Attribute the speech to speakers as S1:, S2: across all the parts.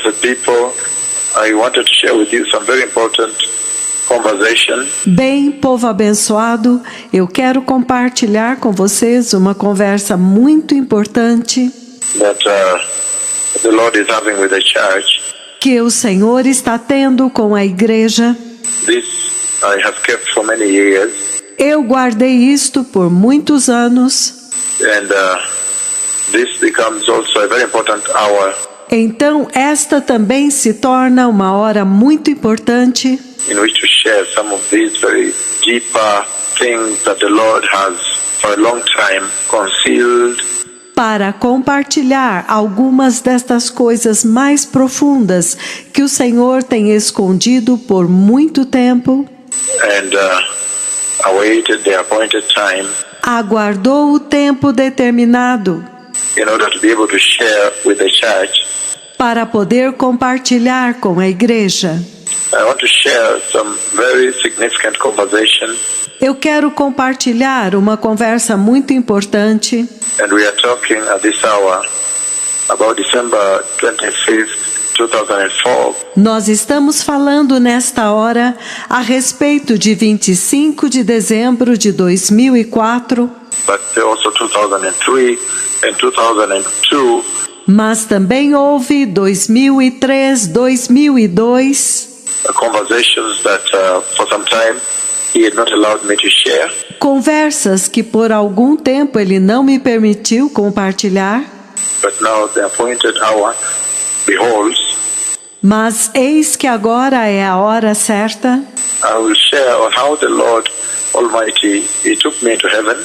S1: blessed people, I wanted to share with you some very important conversation.
S2: Bem, povo abençoado, eu quero compartilhar com vocês uma conversa muito importante
S1: That the Lord is having with the church.
S2: que o Senhor está tendo com a igreja.
S1: This I have kept for many years,
S2: Eu guardei isto por muitos anos,
S1: and this becomes also a very important hour
S2: então esta também se torna uma hora muito importante
S1: in which to share some of these very deeper things that the Lord has for a long time concealed
S2: para compartilhar algumas destas coisas mais profundas que o Senhor tem escondido por muito tempo.
S1: and awaited the appointed time
S2: Aguardou o tempo determinado
S1: in order to be able to share with the church.
S2: para poder compartilhar com a igreja.
S1: I want to share some very significant conversation,
S2: Eu quero compartilhar uma conversa muito importante.
S1: and we are talking at this hour about December 25th, 2004,
S2: Nós estamos falando nesta hora a respeito de 25 de dezembro de 2004,
S1: but also 2003 and 2002,
S2: mas também houve 2003, 2002,
S1: conversations that for some time he had not allowed me to share.
S2: conversas que por algum tempo ele não me permitiu compartilhar,
S1: But now the appointed hour beholds.
S2: mas eis que agora é a hora certa.
S1: I will share on how the Lord Almighty, He took me to heaven.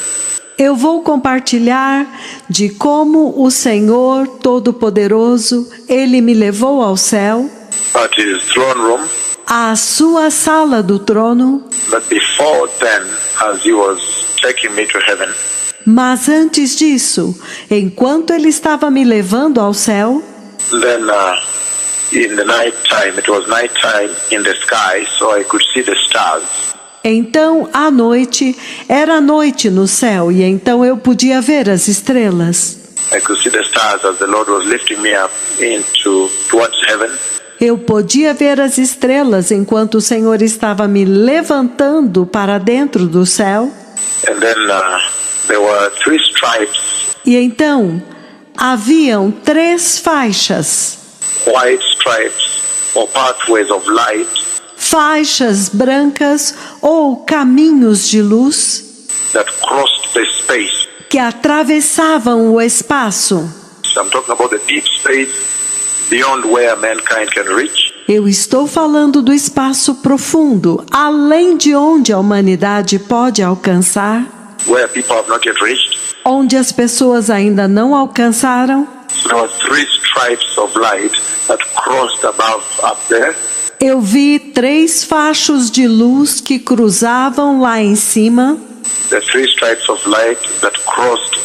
S2: Eu vou compartilhar de como o Senhor Todo-Poderoso, Ele me levou ao céu,
S1: At His throne room,
S2: à sua sala do trono,
S1: but before then, as He was taking me to heaven,
S2: mas antes disso, enquanto Ele estava me levando ao céu,
S1: then in the night time, it was night time in the sky, so I could see the stars.
S2: então à noite, era noite no céu e então eu podia ver as estrelas.
S1: I could see the stars as the Lord was lifting me up towards heaven.
S2: Eu podia ver as estrelas enquanto o Senhor estava me levantando para dentro do céu.
S1: And then there were 3 stripes,
S2: E então, haviam 3 faixas,
S1: white stripes or pathways of light
S2: faixas brancas ou caminhos de luz
S1: that crossed the space.
S2: que atravessavam o espaço.
S1: So I'm talking about the deep space beyond where mankind can reach.
S2: Eu estou falando do espaço profundo, além de onde a humanidade pode alcançar,
S1: Where people have not yet reached.
S2: onde as pessoas ainda não alcançaram.
S1: So there were 3 stripes of light that crossed above up there.
S2: Eu vi 3 fachos de luz que cruzavam lá em cima,
S1: The 3 stripes of light that crossed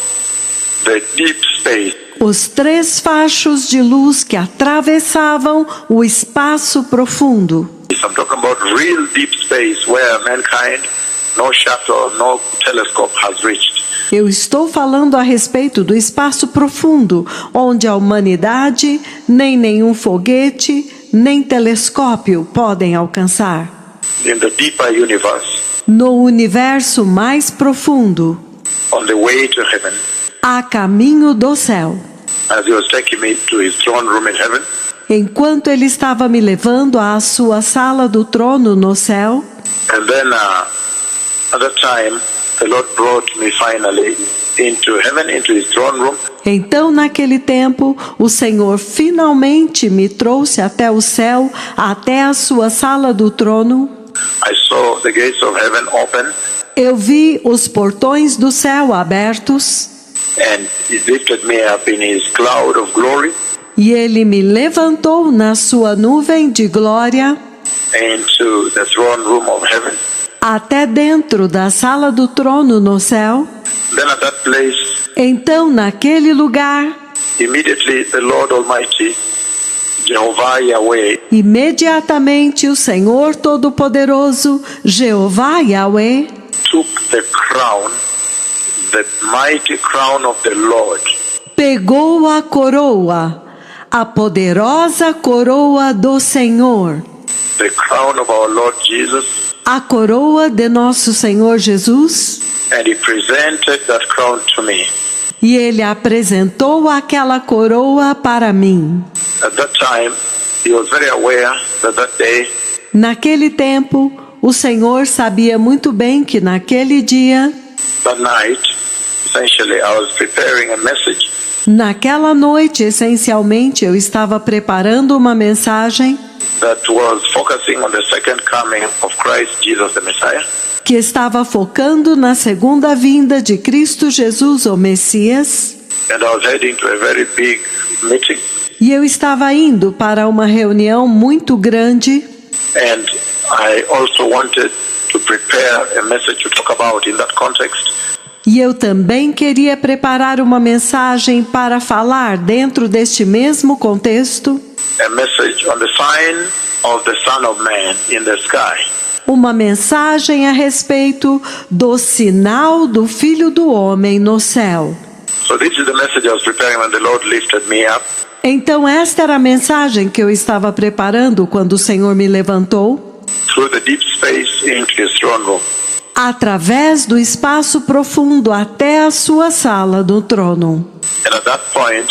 S1: the deep space.
S2: os 3 fachos de luz que atravessavam o espaço profundo.
S1: So I'm talking about real deep space where mankind, no shuttle, no telescope has reached.
S2: Eu estou falando a respeito do espaço profundo, onde a humanidade, nem nenhum foguete, nem telescópio podem alcançar.
S1: In the deeper universe,
S2: No universo mais profundo,
S1: on the way to heaven,
S2: a caminho do céu.
S1: as He was taking me to His throne room in heaven,
S2: Enquanto Ele estava me levando à sua sala do trono no céu,
S1: and then at that time, the Lord brought me finally into heaven, into His throne room.
S2: então naquele tempo, o Senhor finalmente me trouxe até o céu, até a sua sala do trono.
S1: I saw the gates of heaven open,
S2: Eu vi os portões do céu abertos,
S1: and He lifted me up in His cloud of glory
S2: e Ele me levantou na sua nuvem de glória
S1: into the throne room of heaven.
S2: até dentro da sala do trono no céu.
S1: Then at that place,
S2: Então naquele lugar,
S1: immediately the Lord Almighty, Jehovah Yahweh,
S2: imediatamente o Senhor Todo-Poderoso, Jeová Yahweh,
S1: took the crown, the mighty crown of the Lord,
S2: pegou a coroa, a poderosa coroa do Senhor,
S1: the crown of our Lord Jesus,
S2: a coroa de nosso Senhor Jesus,
S1: and he presented that crown to me.
S2: e ele apresentou aquela coroa para mim.
S1: At that time, he was very aware that day
S2: Naquele tempo, o Senhor sabia muito bem que naquele dia,
S1: that night, essentially, I was preparing a message
S2: naquela noite, essencialmente, eu estava preparando uma mensagem
S1: that was focusing on the second coming of Christ Jesus the Messiah.
S2: que estava focando na segunda vinda de Cristo Jesus, o Messias,
S1: And I was heading to a very big meeting.
S2: e eu estava indo para uma reunião muito grande,
S1: And I also wanted to prepare a message to talk about in that context.
S2: e eu também queria preparar uma mensagem para falar dentro deste mesmo contexto,
S1: A message on the sign of the Son of Man in the sky.
S2: uma mensagem a respeito do sinal do Filho do Homem no céu.
S1: So this is the message I was preparing when the Lord lifted me up.
S2: Então esta era a mensagem que eu estava preparando quando o Senhor me levantou,
S1: Through the deep space into his throne room.
S2: através do espaço profundo até a sua sala do trono.
S1: And at that point,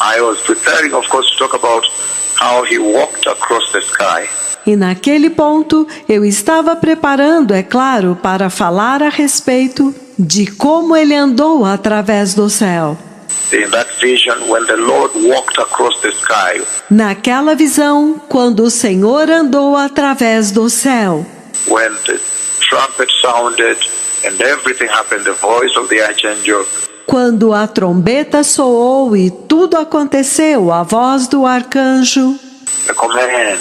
S1: I was preparing, of course, to talk about how he walked across the sky.
S2: E naquele ponto, eu estava preparando, é claro, para falar a respeito de como ele andou através do céu.
S1: In that vision, when the Lord walked across the sky,
S2: Naquela visão, quando o Senhor andou através do céu,
S1: when the trumpet sounded and everything happened, the voice of the archangel,
S2: quando a trombeta soou e tudo aconteceu, a voz do arcanjo,
S1: the command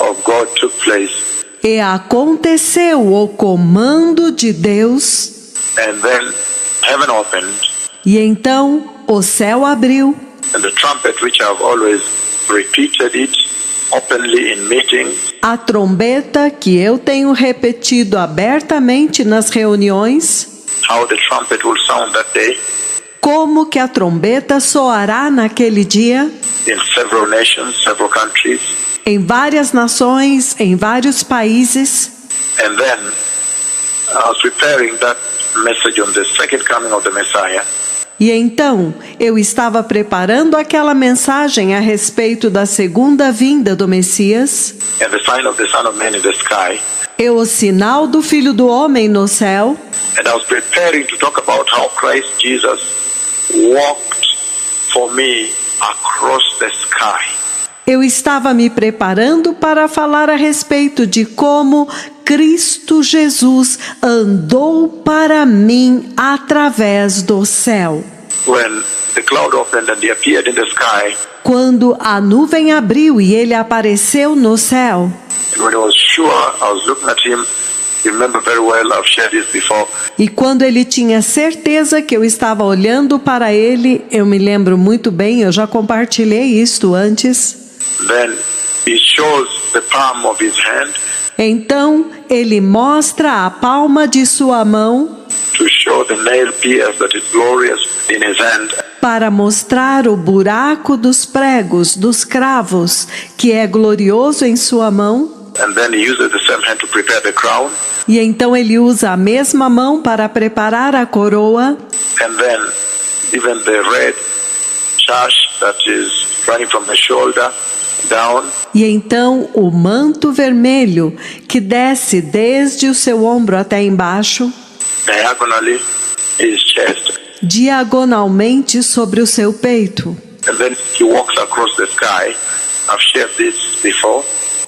S1: of God took place.
S2: e aconteceu o comando de Deus,
S1: And then heaven opened,
S2: e então o céu abriu,
S1: and the trumpet, which I've always repeated it openly in meetings,
S2: a trombeta que eu tenho repetido abertamente nas reuniões,
S1: how the trumpet will sound that day
S2: como que a trombeta soará naquele dia,
S1: in several nations, several countries.
S2: em várias nações, em vários países.
S1: And then I was preparing that message on the second coming of the Messiah.
S2: E então, eu estava preparando aquela mensagem a respeito da segunda vinda do Messias,
S1: And the sign of the Son of Man in the sky.
S2: e o sinal do Filho do Homem no céu,
S1: And I was preparing to talk about how Christ Jesus walked for me across the sky.
S2: eu estava me preparando para falar a respeito de como Cristo Jesus andou para mim através do céu.
S1: When the cloud opened and he appeared in the sky,
S2: Quando a nuvem abriu e ele apareceu no céu,
S1: and when I was sure I was looking at him, you remember very well, I've shared this before,
S2: e quando ele tinha certeza que eu estava olhando para ele, eu me lembro muito bem, eu já compartilhei isto antes.
S1: then he shows the palm of his hand
S2: Então ele mostra a palma de sua mão
S1: to show the nail pierce that is glorious in his hand.
S2: para mostrar o buraco dos pregos, dos cravos, que é glorioso em sua mão.
S1: And then he uses the same hand to prepare the crown.
S2: E então ele usa a mesma mão para preparar a coroa.
S1: And then even the red sash that is running from the shoulder down,
S2: E então o manto vermelho que desce desde o seu ombro até embaixo,
S1: diagonally his chest.
S2: diagonalmente sobre o seu peito.
S1: And then he walks across the sky. I've shared this before.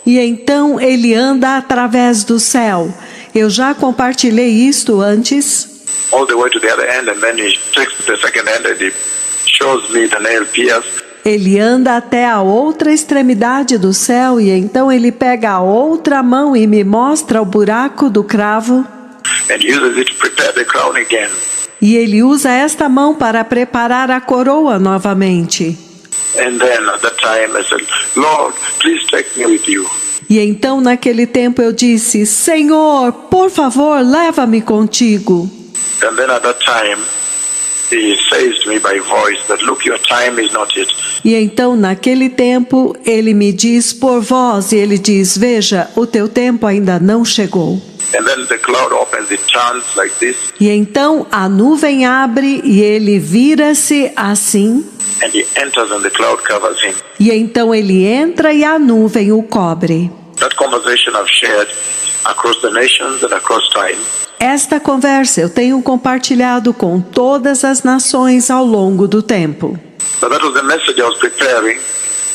S2: E então ele anda através do céu. Eu já compartilhei isto antes.
S1: All the way to the other end, and then he takes the second hand and he shows me the nail pierce.
S2: Ele anda até a outra extremidade do céu e então ele pega a outra mão e me mostra o buraco do cravo.
S1: And uses it to prepare the crown again.
S2: E ele usa esta mão para preparar a coroa novamente.
S1: And then at that time I said, Lord, please take me with you.
S2: E então naquele tempo eu disse, Senhor, por favor, leva-me contigo.
S1: And then at that time, he says to me by voice that, look, your time is not yet.
S2: E então, naquele tempo, ele me diz por voz, e ele diz, veja, o teu tempo ainda não chegou.
S1: And then the cloud opens, it turns like this,
S2: E então a nuvem abre e ele vira-se assim,
S1: and he enters and the cloud covers him.
S2: e então ele entra e a nuvem o cobre.
S1: That conversation I've shared across the nations and across time.
S2: Esta conversa eu tenho compartilhado com todas as nações ao longo do tempo.
S1: But that was the message I was preparing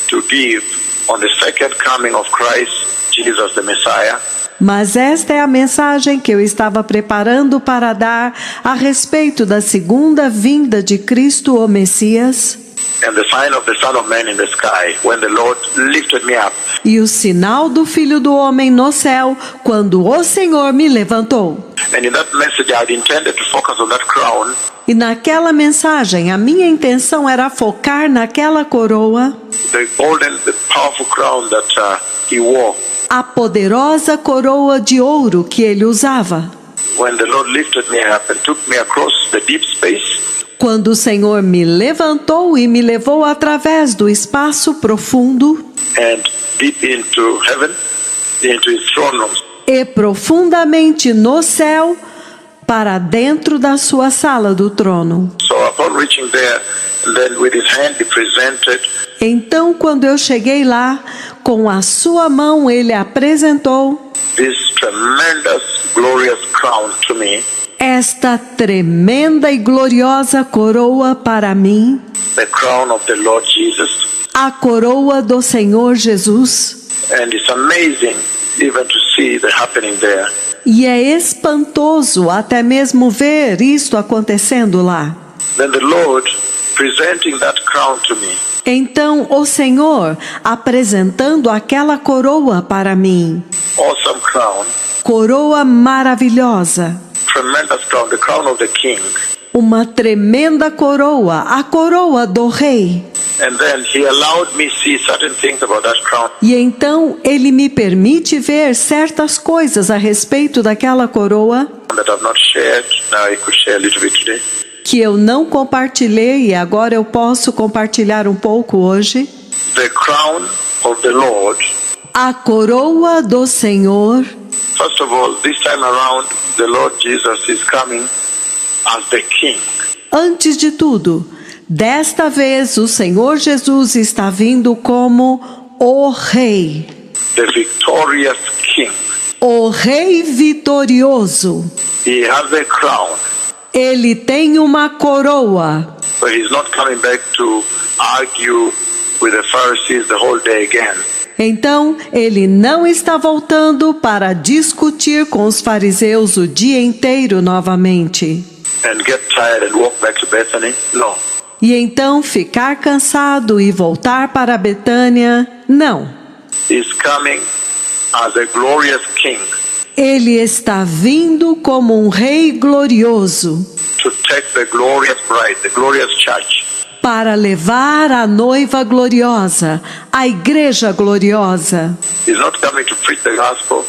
S1: to give on the second coming of Christ, Jesus the Messiah.
S2: Mas esta é a mensagem que eu estava preparando para dar a respeito da segunda vinda de Cristo, o Messias,
S1: And the sign of the Son of Man in the sky, when the Lord lifted me up.
S2: e o sinal do Filho do Homem no céu, quando o Senhor me levantou.
S1: And in that message I had intended to focus on that crown,
S2: E naquela mensagem, a minha intenção era focar naquela coroa,
S1: the golden, the powerful crown that he wore.
S2: a poderosa coroa de ouro que ele usava.
S1: When the Lord lifted me up and took me across the deep space,
S2: Quando o Senhor me levantou e me levou através do espaço profundo
S1: and deep into heaven, into his throne room.
S2: e profundamente no céu, para dentro da sua sala do trono.
S1: So upon reaching there, and then with his hand he presented
S2: Então, quando eu cheguei lá, com a sua mão ele apresentou
S1: this tremendous, glorious crown to me,
S2: esta tremenda e gloriosa coroa para mim,
S1: the crown of the Lord Jesus.
S2: a coroa do Senhor Jesus.
S1: And it's amazing even to see the happening there.
S2: E é espantoso até mesmo ver isto acontecendo lá.
S1: Then the Lord presenting that crown to me.
S2: Então o Senhor apresentando aquela coroa para mim,
S1: Awesome crown,
S2: coroa maravilhosa,
S1: tremendous crown, the crown of the King.
S2: uma tremenda coroa, a coroa do rei.
S1: And then he allowed me see certain things about that crown.
S2: E então ele me permite ver certas coisas a respeito daquela coroa
S1: That I've not shared. Now I could share a little bit today.
S2: que eu não compartilhei e agora eu posso compartilhar um pouco hoje.
S1: The crown of the Lord.
S2: A coroa do Senhor.
S1: First of all, this time around, the Lord Jesus is coming as the King.
S2: Antes de tudo, desta vez o Senhor Jesus está vindo como o Rei.
S1: The victorious King.
S2: O Rei vitorioso.
S1: He has a crown.
S2: Ele tem uma coroa.
S1: But he's not coming back to argue with the Pharisees the whole day again.
S2: Então, ele não está voltando para discutir com os fariseus o dia inteiro novamente.
S1: And get tired and walk back to Bethany. No.
S2: E então ficar cansado e voltar para Betânia. Não.
S1: He's coming as a glorious King
S2: Ele está vindo como um rei glorioso
S1: to take the glorious bride, the glorious church,
S2: para levar a noiva gloriosa, a igreja gloriosa.
S1: He's not coming to preach the gospel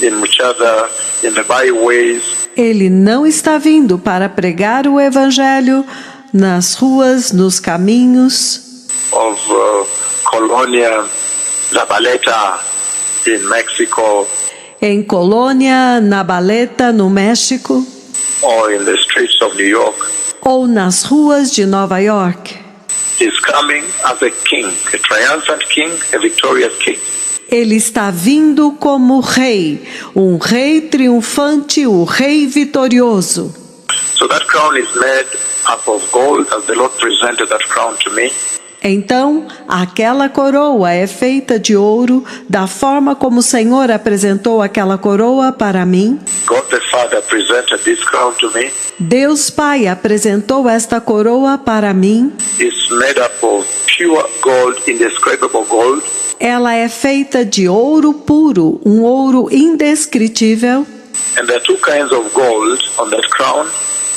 S1: in which other, in the byways.
S2: Ele não está vindo para pregar o evangelho nas ruas, nos caminhos
S1: Of Colonia, La Valeta in Mexico,
S2: em Colônia, na Baleta, no México,
S1: or in the streets of New York.
S2: ou nas ruas de Nova York.
S1: He's coming as a king, a triumphant king, a victorious king.
S2: Ele está vindo como rei, um rei triunfante, o rei vitorioso.
S1: So that crown is made up of gold, as the Lord presented that crown to me.
S2: Então, aquela coroa é feita de ouro, da forma como o Senhor apresentou aquela coroa para mim.
S1: God the Father presented this crown to me.
S2: Deus Pai apresentou esta coroa para mim.
S1: It's made up of pure gold, indescribable gold.
S2: Ela é feita de ouro puro, um ouro indescritível.
S1: And there are two kinds of gold on that crown.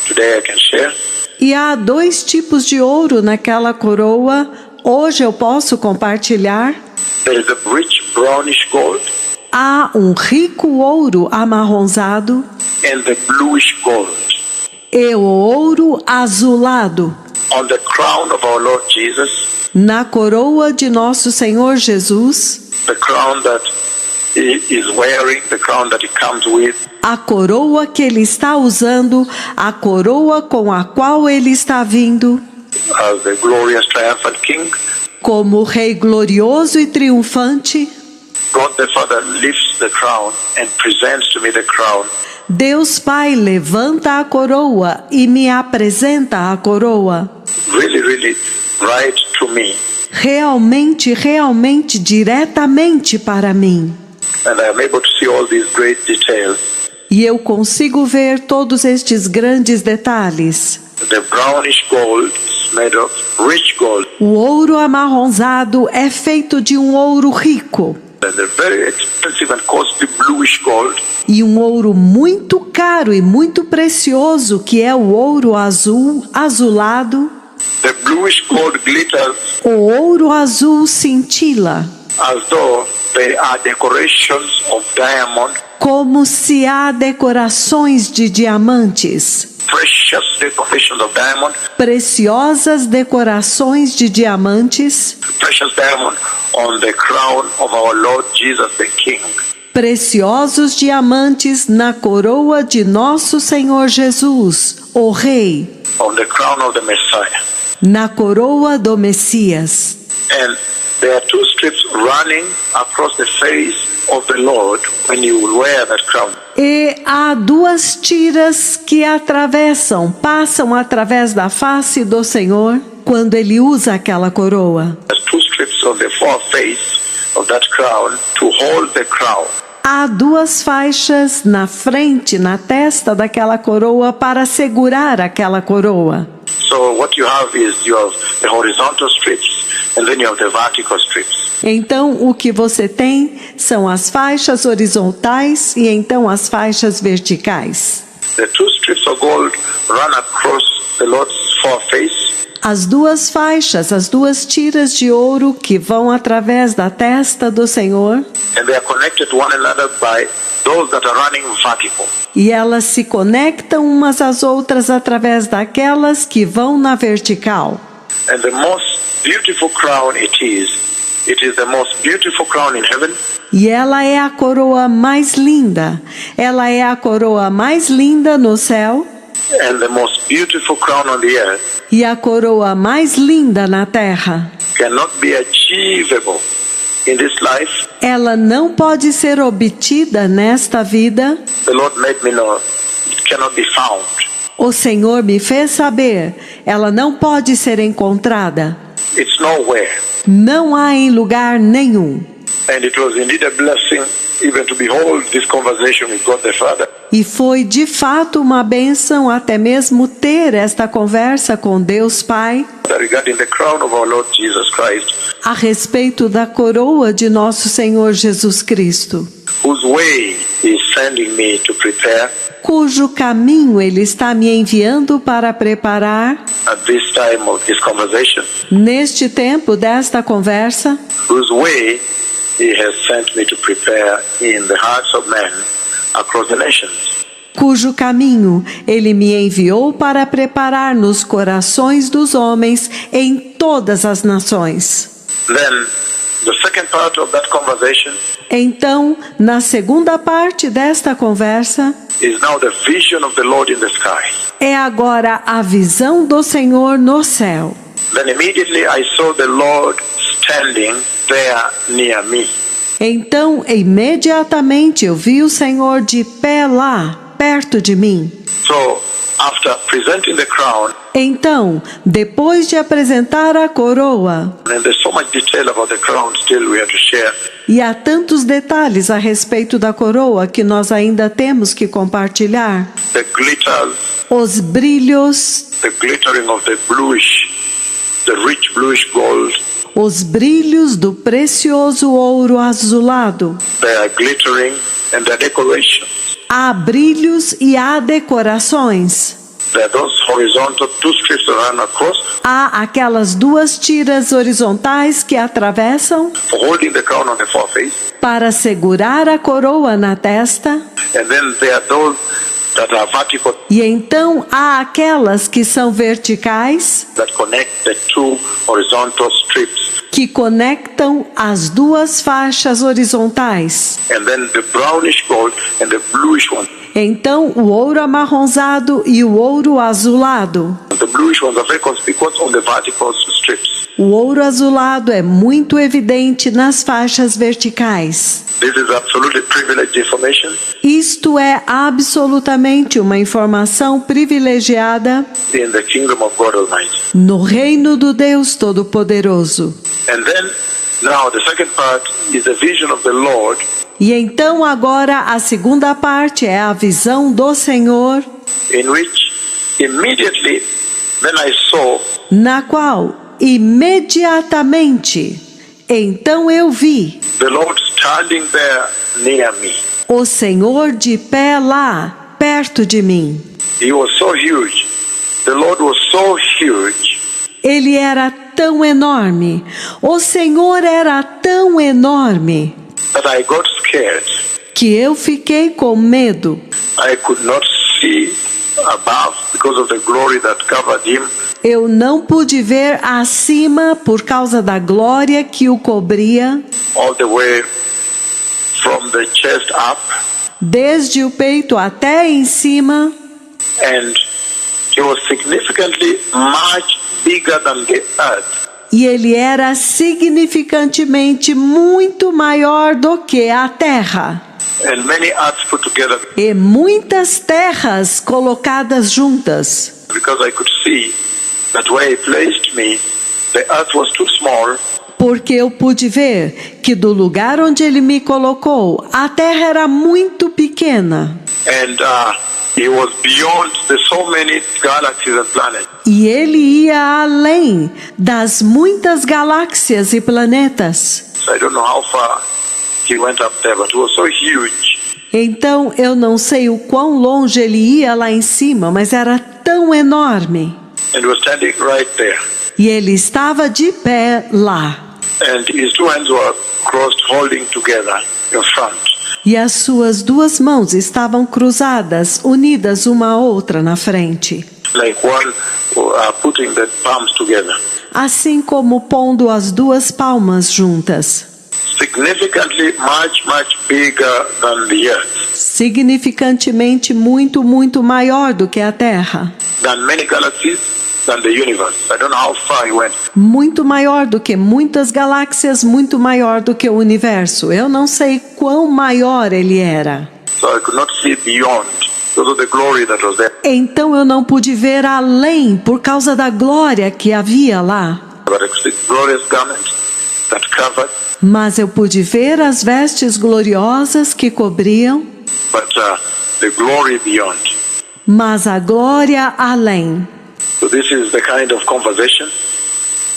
S1: Today I can share.
S2: E há dois tipos de ouro naquela coroa. Hoje eu posso compartilhar.
S1: There is a rich brownish gold
S2: Há um rico ouro amarronzado
S1: and the bluish gold.
S2: e o ouro azulado
S1: on the crown of our Lord Jesus,
S2: na coroa de nosso Senhor Jesus,
S1: the crown that he is wearing, the crown that he comes with,
S2: a coroa que ele está usando, a coroa com a qual ele está vindo,
S1: as the glorious triumphant King.
S2: como Rei glorioso e triunfante.
S1: God the Father lifts the crown and presents to me the crown.
S2: Deus Pai levanta a coroa e me apresenta a coroa.
S1: Really, really right to me.
S2: Realmente, realmente, diretamente para mim.
S1: And I am able to see all these great details.
S2: E eu consigo ver todos estes grandes detalhes.
S1: The brownish gold is made of rich gold.
S2: O ouro amarronzado é feito de um ouro rico.
S1: And the very expensive and costly bluish gold
S2: E um ouro muito caro e muito precioso, que é o ouro azul, azulado.
S1: the bluish gold glitters
S2: O ouro azul cintila,
S1: as though they are decorations of diamond,
S2: como se há decorações de diamantes.
S1: precious decorations of diamond,
S2: Preciosas decorações de diamantes.
S1: precious diamond on the crown of our Lord Jesus the King.
S2: Preciosos diamantes na coroa de nosso Senhor Jesus, o Rei,
S1: On the crown of the Messiah.
S2: na coroa do Messias.
S1: And there are two strips running across the face of the Lord when you wear that crown.
S2: E há duas tiras que passam através da face do Senhor quando ele usa aquela coroa.
S1: There's two strips on the foreface of that crown to hold the crown.
S2: Há duas faixas na frente, na testa daquela coroa para segurar aquela coroa.
S1: So what you have is you have the horizontal strips and then you have the vertical strips.
S2: Então, o que você tem são as faixas horizontais e então as faixas verticais.
S1: The two strips of gold run across the Lord's foreface.
S2: As duas faixas, as duas tiras de ouro que vão através da testa do Senhor,
S1: And they are connected to one another by those that are running vertical.
S2: e elas se conectam umas às outras através daquelas que vão na vertical.
S1: And the most beautiful crown it is the most beautiful crown in heaven.
S2: E ela é a coroa mais linda. Ela é a coroa mais linda no céu
S1: And the most beautiful crown on the earth
S2: e a coroa mais linda na terra.
S1: cannot be achievable in this life.
S2: Ela não pode ser obtida nesta vida.
S1: The Lord made me know it cannot be found.
S2: O Senhor me fez saber, ela não pode ser encontrada.
S1: It's nowhere.
S2: Não há em lugar nenhum.
S1: And it was indeed a blessing even to behold this conversation with God the Father.
S2: E foi de fato uma bênção até mesmo ter esta conversa com Deus Pai
S1: Regarding the crown of our Lord Jesus Christ,
S2: a respeito da coroa de nosso Senhor Jesus Cristo,
S1: whose way He is sending me to prepare
S2: cujo caminho Ele está me enviando para preparar
S1: at this time of this conversation,
S2: neste tempo desta conversa,
S1: whose way He has sent me to prepare in the hearts of men across the nations.
S2: cujo caminho Ele me enviou para preparar nos corações dos homens em todas as nações.
S1: Then, the second part of that conversation
S2: Então, na segunda parte desta conversa,
S1: is now the vision of the Lord in the sky.
S2: é agora a visão do Senhor no céu.
S1: Then immediately I saw the Lord standing there near me.
S2: Então, imediatamente eu vi o Senhor de pé lá, perto de mim.
S1: So, after presenting the crown,
S2: Então, depois de apresentar a coroa,
S1: and there's so much detail about the crown still we have to share,
S2: e há tantos detalhes a respeito da coroa que nós ainda temos que compartilhar,
S1: the glitters,
S2: os brilhos,
S1: the glittering of the bluish, the rich bluish gold,
S2: os brilhos do precioso ouro azulado.
S1: they are glittering and the decoration.
S2: Há brilhos e há decorações.
S1: There are those horizontal two strips that run across,
S2: Há aquelas duas tiras horizontais que atravessam
S1: for holding the crown on the foreface.
S2: para segurar a coroa na testa.
S1: And then there are those that are vertical,
S2: E então há aquelas que são verticais,
S1: that connect the two horizontal strips.
S2: que conectam as duas faixas horizontais.
S1: And then the brownish gold and the bluish one.
S2: Então o ouro amarronzado e o ouro azulado.
S1: The bluish ones are very conspicuous on the vertical strips.
S2: O ouro azulado é muito evidente nas faixas verticais.
S1: This is absolutely privileged information
S2: Isto é absolutamente uma informação privilegiada
S1: in the kingdom of God Almighty.
S2: no reino do Deus Todo-Poderoso.
S1: And then, now the second part is the vision of the Lord,
S2: E então agora a segunda parte é a visão do Senhor,
S1: in which immediately then I saw
S2: na qual imediatamente então eu vi
S1: the Lord standing there near me.
S2: o Senhor de pé lá, perto de mim.
S1: He was so huge. The Lord was so huge
S2: Ele era tão enorme, o Senhor era tão enorme,
S1: that I got scared.
S2: que eu fiquei com medo.
S1: I could not see above because of the glory that covered him.
S2: Eu não pude ver acima por causa da glória que o cobria,
S1: All the way from the chest up,
S2: desde o peito até em cima,
S1: and he was significantly much bigger than the earth.
S2: e ele era significantemente muito maior do que a terra,
S1: And many earths put together,
S2: e muitas terras colocadas juntas,
S1: because I could see that where he placed me, the earth was too small,
S2: porque eu pude ver que do lugar onde ele me colocou, a terra era muito pequena,
S1: and he was beyond the so many galaxies and planets.
S2: e ele ia além das muitas galáxias e planetas.
S1: So I don't know how far he went up there, but he was so huge.
S2: Então eu não sei o quão longe ele ia lá em cima, mas era tão enorme.
S1: And he was standing right there.
S2: E ele estava de pé lá.
S1: And his two hands were crossed, holding together in front.
S2: E as suas duas mãos estavam cruzadas, unidas uma à outra na frente.
S1: Like one putting the palms together.
S2: Assim como pondo as duas palmas juntas.
S1: Significantly much bigger than the earth.
S2: Significantemente muito maior do que a Terra.
S1: Than many galaxies, than the universe. I don't know how far he went.
S2: Muito maior do que muitas galáxias, muito maior do que o universo. Eu não sei quão maior ele era.
S1: So I could not see beyond because of the glory that was there.
S2: Então eu não pude ver além por causa da glória que havia lá.
S1: But I could see glorious garments that covered,
S2: Mas eu pude ver as vestes gloriosas que cobriam,
S1: but the glory beyond.
S2: mas a glória além.
S1: So this is the kind of conversation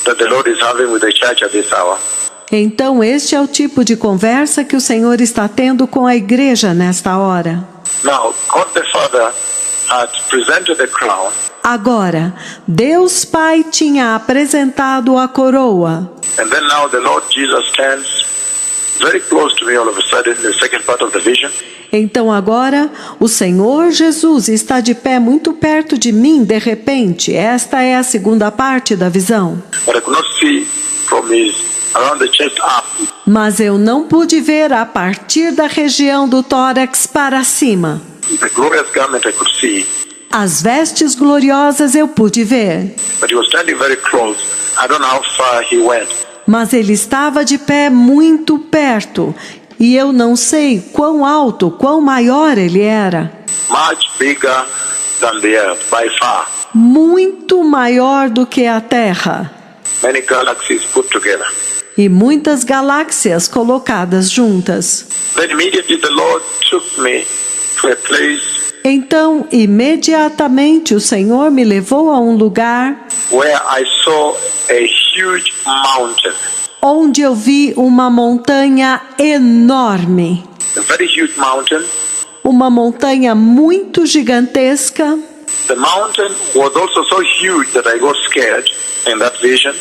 S1: that the Lord is having with the church at this hour.
S2: Então este é o tipo de conversa que o Senhor está tendo com a igreja nesta hora.
S1: Now, God the Father had presented the crown,
S2: Agora, Deus Pai tinha apresentado a coroa.
S1: and then now the Lord Jesus stands very close to me all of a sudden in the second part of the vision.
S2: Então agora, o Senhor Jesus está de pé muito perto de mim de repente. Esta é a segunda parte da visão.
S1: But I could not see from his around the chest up.
S2: Mas eu não pude ver a partir da região do tórax para cima.
S1: The glorious garment I could see,
S2: As vestes gloriosas eu pude ver,
S1: but he was standing very close. I don't know how far he went.
S2: mas ele estava de pé muito perto, e eu não sei quão alto, quão maior ele era.
S1: Much bigger than the earth, by far.
S2: Muito maior do que a Terra,
S1: Many galaxies put together.
S2: e muitas galáxias colocadas juntas.
S1: Then immediately the Lord took me to a place
S2: Então, imediatamente o Senhor me levou a um lugar
S1: where I saw a huge mountain.
S2: onde eu vi uma montanha enorme.
S1: A very huge mountain.
S2: Uma montanha muito gigantesca.
S1: The mountain was also so huge that I got scared in that vision.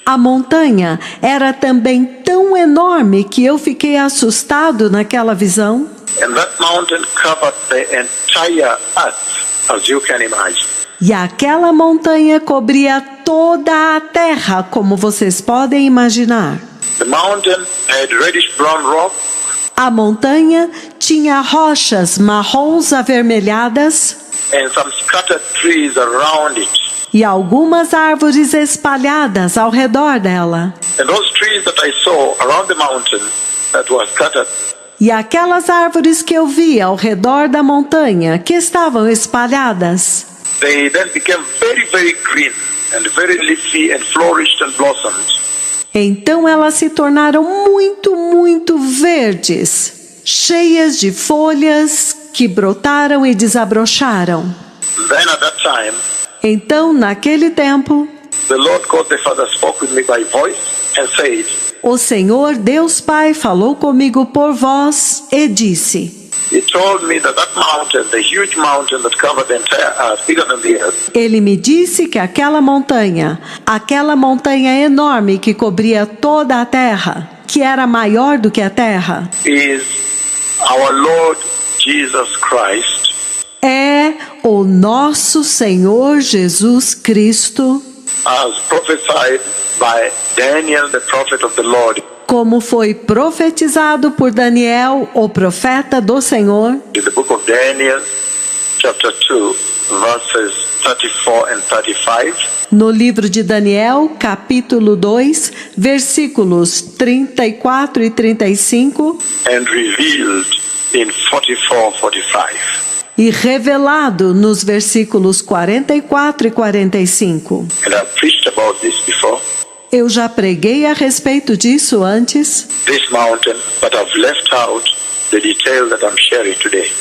S2: A montanha era também tão enorme que eu fiquei assustado naquela visão.
S1: And that mountain covered the entire earth, as you can imagine.
S2: E aquela montanha cobria toda a terra, como vocês podem imaginar.
S1: The mountain had reddish-brown rock.
S2: A montanha tinha rochas marrons avermelhadas
S1: And some scattered trees around it.
S2: e algumas árvores espalhadas ao redor dela.
S1: And those trees that I saw around the mountain that were scattered,
S2: E aquelas árvores que eu vi ao redor da montanha, que estavam espalhadas,
S1: they then became very, very green and very leafy and flourished and blossomed.
S2: então elas se tornaram muito verdes, cheias de folhas que brotaram e desabrocharam.
S1: Then at that time,
S2: Então, naquele tempo,
S1: the Lord God the Father spoke with me by voice and said,
S2: o Senhor Deus Pai falou comigo por voz e disse:
S1: He told me that mountain, the huge mountain that covered the entire earth, bigger than the earth,
S2: Ele me disse que aquela montanha enorme que cobria toda a terra, que era maior do que a terra,
S1: is our Lord Jesus Christ,
S2: é o nosso Senhor Jesus Cristo,
S1: as prophesied by Daniel, the prophet of the Lord,
S2: como foi profetizado por Daniel, o profeta do Senhor,
S1: in the book of Daniel, chapter 2, verses 34 and 35.
S2: no livro de Daniel, capítulo 2, versículos 34 e 35,
S1: and revealed in 44, 45.
S2: e revelado nos versículos 44 e 45.
S1: And I've preached about this before,
S2: Eu já preguei a respeito disso antes,
S1: this mountain, but I've left out the detail that I'm sharing today.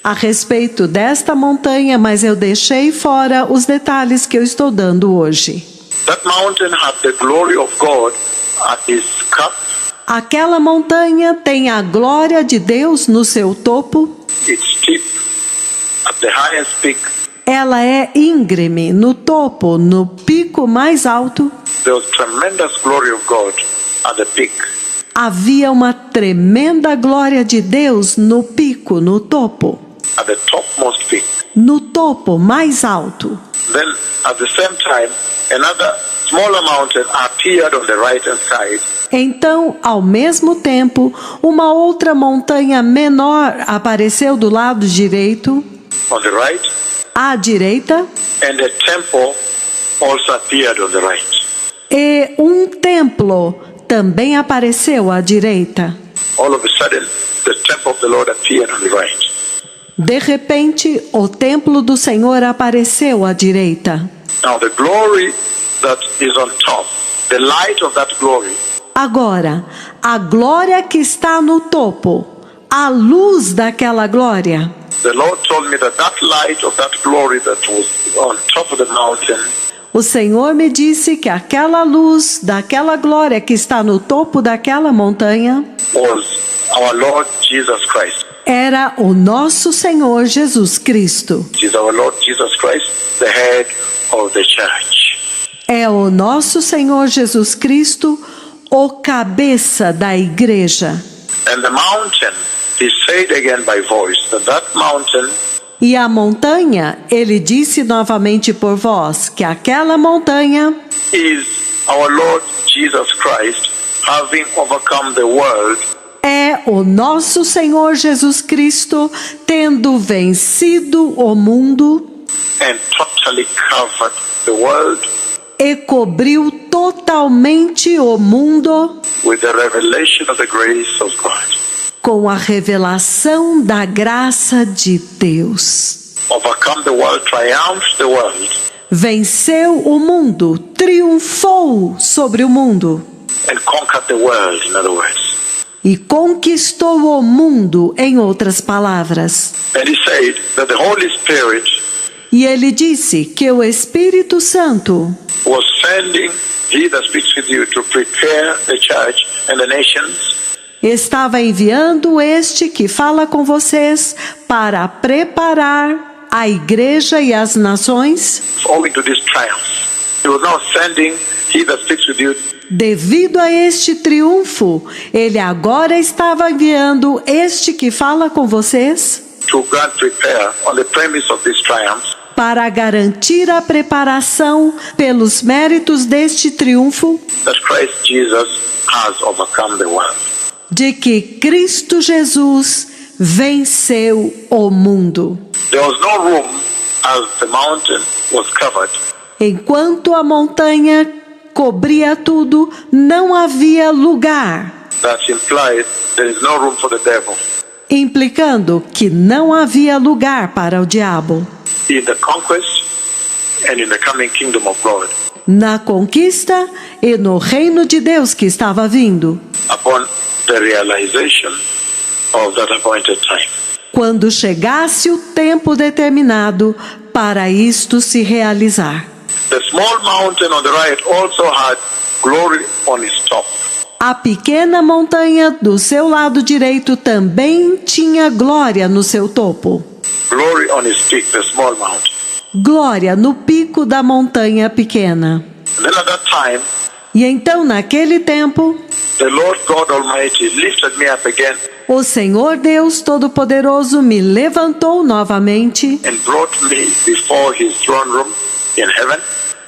S2: a respeito desta montanha, mas eu deixei fora os detalhes que eu estou dando hoje.
S1: That mountain had the glory of God at its cup,
S2: Aquela montanha tem a glória de Deus no seu topo.
S1: its tip, at the highest peak.
S2: Ela é íngreme no topo, no pico mais alto.
S1: There was tremendous glory of God at the peak.
S2: Havia uma tremenda glória de Deus no pico, no topo,
S1: At the topmost peak.
S2: no topo mais alto.
S1: Then, at the same time, another smaller mountain appeared on the right-hand side.
S2: Então, ao mesmo tempo, uma outra montanha menor apareceu do lado direito,
S1: On the right,
S2: à direita,
S1: and a temple also appeared on the right.
S2: e um templo também apareceu à direita.
S1: All of a sudden, the temple of the Lord appeared on the right.
S2: De repente, o templo do Senhor apareceu à direita.
S1: Now, the glory that is on top, the light of that glory,
S2: Agora, a glória que está no topo, a luz daquela glória,
S1: the Lord told me that light of that glory that was on top of the mountain
S2: o Senhor me disse que aquela luz daquela glória que está no topo daquela montanha
S1: was our Lord Jesus Christ.
S2: era o nosso Senhor Jesus Cristo.
S1: It is our Lord Jesus Christ, the head of the church.
S2: É o nosso Senhor Jesus Cristo, o cabeça da igreja.
S1: And the mountain, he said again by voice, that mountain
S2: E a montanha, ele disse novamente por voz que aquela montanha
S1: is our Lord Jesus Christ, having overcome the world
S2: é o nosso Senhor Jesus Cristo, tendo vencido o mundo
S1: and totally covered the world
S2: e cobriu totalmente o mundo
S1: with the revelation of the grace of God.
S2: com a revelação da graça de Deus.
S1: Overcome the world, triumphed the world,
S2: Venceu o mundo, triunfou sobre o mundo
S1: and conquered the world, in other words.
S2: e conquistou o mundo, em outras palavras.
S1: And he said that the Holy Spirit
S2: E ele disse que o Espírito Santo
S1: was sending, he that speaks with you, to prepare the church and the nations
S2: estava enviando este que fala com vocês para preparar a igreja e as nações
S1: owing to this triumph. He was now sending he that speaks with you
S2: Devido a este triunfo, ele agora estava enviando este que fala com vocês
S1: to grant prepare on the premise of this triumph,
S2: para garantir a preparação pelos méritos deste triunfo
S1: that Christ Jesus has overcome the world.
S2: de que Cristo Jesus venceu o mundo.
S1: There was no room as the mountain was covered.
S2: Enquanto a montanha cobria tudo, não havia lugar,
S1: That implied there is no room for the devil
S2: implicando que não havia lugar para o diabo
S1: in the conquest and in the coming kingdom of God
S2: na conquista e no reino de Deus que estava vindo,
S1: upon the realization of that appointed time.
S2: quando chegasse o tempo determinado para isto se realizar.
S1: The small mountain on the right also had glory on its top.
S2: A pequena montanha do seu lado direito também tinha glória no seu topo.
S1: Glory on its peak, the small mountain.
S2: Glória no pico da montanha pequena.
S1: And then at that time,
S2: E então, naquele tempo,
S1: the Lord God Almighty lifted me up again
S2: o Senhor Deus Todo-Poderoso me levantou novamente
S1: and brought me before his throne room in heaven.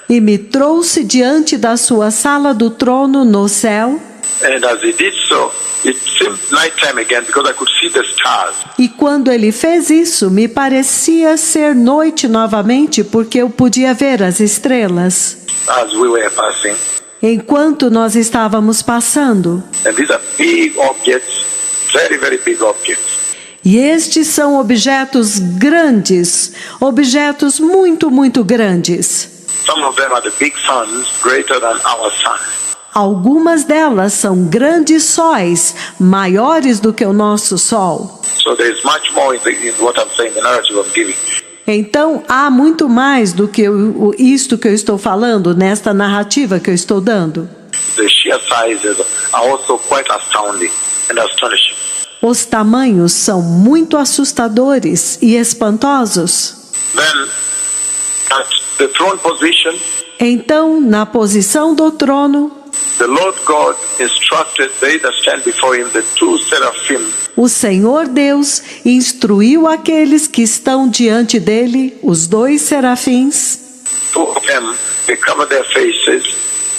S2: e me trouxe diante da sua sala do trono no céu.
S1: And as he did so, it seemed nighttime again because I could see the stars.
S2: E quando ele fez isso, me parecia ser noite novamente, porque eu podia ver as estrelas
S1: As we were passing.
S2: enquanto nós estávamos passando.
S1: And these are big objects, very, very big objects.
S2: E estes são objetos grandes, objetos muito, muito grandes.
S1: Some of them are the big suns, greater than our sun.
S2: Algumas delas são grandes sóis, maiores do que o nosso sol.
S1: So there is much more in what I'm saying, the narrative I'm giving.
S2: Então, há muito mais do que isto que eu estou falando, nesta narrativa que eu estou dando.
S1: The sheer sizes are also quite astounding and astonishing.
S2: Os tamanhos são muito assustadores e espantosos.
S1: Then, at the throne position,
S2: Então, na posição do trono,
S1: the Lord God instructed they that stand before him, the two seraphim,
S2: o Senhor Deus instruiu aqueles que estão diante dele, os dois serafins.
S1: two of them, they covered their faces,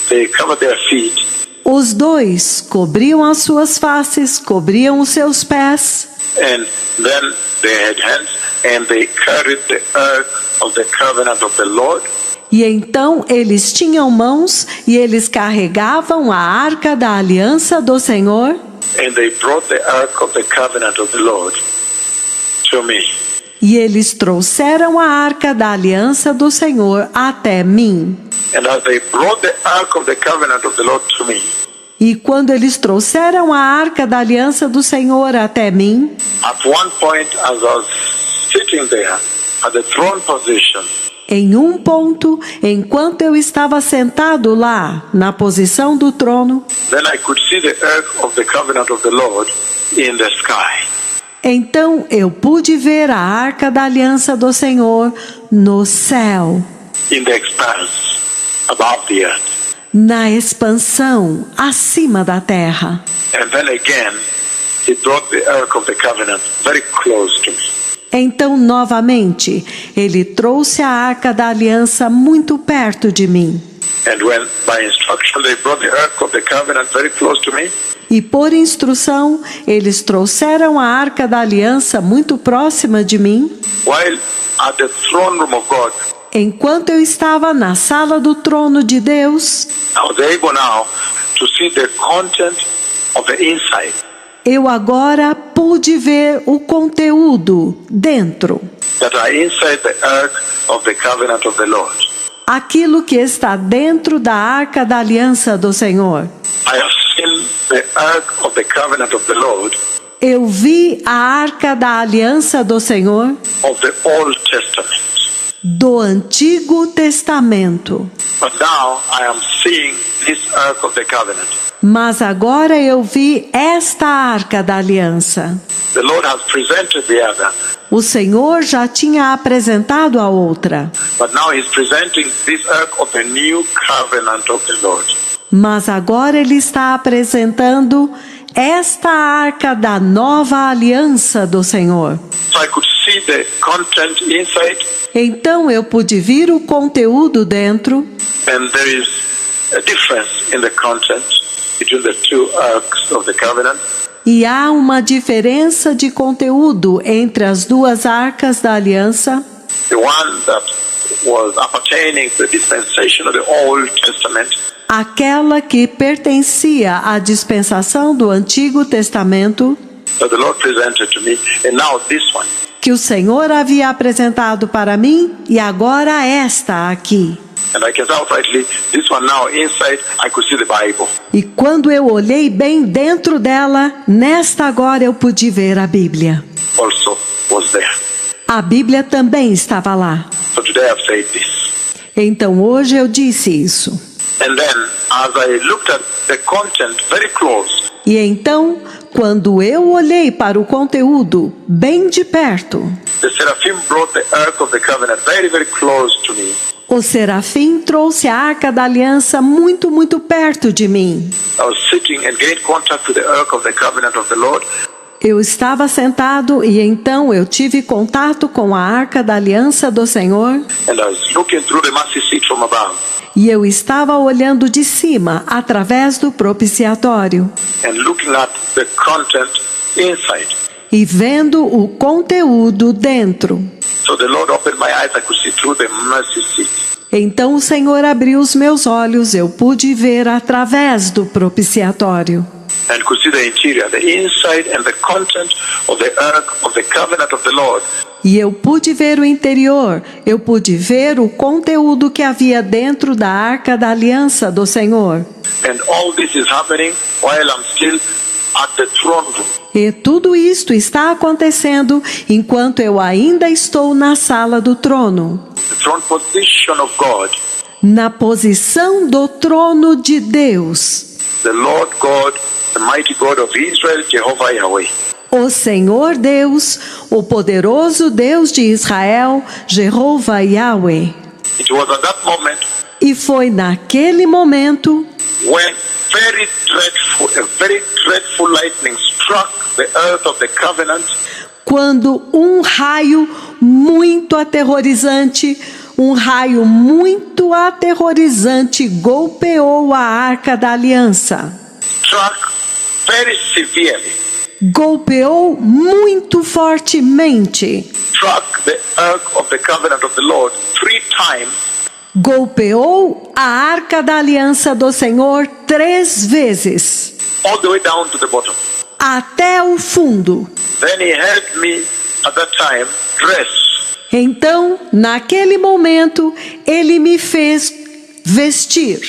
S1: they covered their feet,
S2: Os dois cobriam as suas faces, cobriam os seus pés,
S1: and then they had hands, and they carried the ark of the covenant of the Lord.
S2: e então eles tinham mãos e eles carregavam a arca da aliança do Senhor,
S1: And they brought the ark of the covenant of the Lord to me.
S2: e eles trouxeram a arca da aliança do Senhor até mim.
S1: And as they brought the ark of the covenant of the Lord to me,
S2: E quando eles trouxeram a arca da aliança do Senhor até mim,
S1: at one point as I was sitting there at the throne position,
S2: em um ponto, enquanto eu estava sentado lá, na posição do trono,
S1: then I could see the ark of the covenant of the Lord in the sky.
S2: então eu pude ver a arca da aliança do Senhor no céu,
S1: In the expanse above the earth.
S2: na expansão acima da terra.
S1: And then again, he brought the ark of the covenant very close to me.
S2: Então, novamente, ele trouxe a arca da aliança muito perto de mim.
S1: And when by instruction they brought the ark of the covenant very close to me,
S2: E por instrução, eles trouxeram a arca da aliança muito próxima de mim,
S1: while at the throne room of God,
S2: enquanto eu estava na sala do trono de Deus.
S1: I was able now to see the content of the inside.
S2: Eu agora pude ver o conteúdo dentro,
S1: That are inside the ark of the covenant of the Lord.
S2: aquilo que está dentro da arca da aliança do Senhor.
S1: I have seen the ark of the covenant of the Lord
S2: Eu vi a arca da aliança do Senhor
S1: of the Old Testament.
S2: do Antigo Testamento.
S1: But now I am seeing this ark of the covenant.
S2: Mas agora eu vi esta arca da aliança.
S1: The Lord has presented the other
S2: O Senhor já tinha apresentado a outra,
S1: But now he's presenting this ark of the new covenant of the Lord.
S2: mas agora ele está apresentando esta arca da nova aliança do Senhor.
S1: So I could see the content inside,
S2: Então eu pude ver o conteúdo dentro,
S1: and there is a difference in the content between the two arks of the covenant.
S2: e há uma diferença de conteúdo entre as duas arcas da aliança.
S1: The one that was appertaining to the dispensation of the Old Testament,
S2: Aquela que pertencia à dispensação do Antigo Testamento,
S1: that the Lord presented to me, and now this one.
S2: que o Senhor havia apresentado para mim, e agora esta aqui.
S1: And I can tell rightly, this one now inside, I could see the Bible.
S2: E quando eu olhei bem dentro dela, nesta agora eu pude ver a Bíblia.
S1: Also was there.
S2: A Bíblia também estava lá.
S1: So today I've said this.
S2: Então hoje eu disse isso.
S1: And then, as I looked at the content very close,
S2: E então, quando eu olhei para o conteúdo bem de perto,
S1: the seraphim brought the ark of the covenant very, very close to me.
S2: o serafim trouxe a arca da aliança muito, muito perto de mim.
S1: I was sitting and gained contact with the ark of the covenant of the Lord.
S2: Eu estava sentado e então eu tive contato com a arca da aliança do Senhor.
S1: And I was looking through the mercy seat from above.
S2: E eu estava olhando de cima, através do propiciatório,
S1: And looking at the content inside.
S2: e vendo o conteúdo dentro.
S1: So the Lord opened my eyes, I could see through the mercy seat.
S2: Então o Senhor abriu os meus olhos, eu pude ver através do propiciatório.
S1: And could see the interior, the inside and the content of the ark of the covenant of the Lord.
S2: E eu pude ver o interior, eu pude ver o conteúdo que havia dentro da arca da aliança do Senhor.
S1: And all this is happening while I'm still at the throne room.
S2: E tudo isto está acontecendo enquanto eu ainda estou na sala do trono,
S1: The throne position of God.
S2: na posição do trono de Deus.
S1: The Lord God, the mighty God of Israel, Jehovah Yahweh.
S2: O Senhor Deus, o poderoso Deus de Israel, Jeová Yahweh.
S1: It was at that moment
S2: E foi naquele momento
S1: when a very dreadful lightning struck the earth of the covenant,
S2: quando um raio muito aterrorizante golpeou a arca da aliança.
S1: struck very severely,
S2: Golpeou muito fortemente.
S1: struck the ark of the covenant of the Lord 3 times,
S2: Golpeou a arca da aliança do Senhor 3 vezes,
S1: all the way down to the bottom.
S2: até o fundo.
S1: Then he helped me at that time dress.
S2: Então, naquele momento, ele me fez vestir.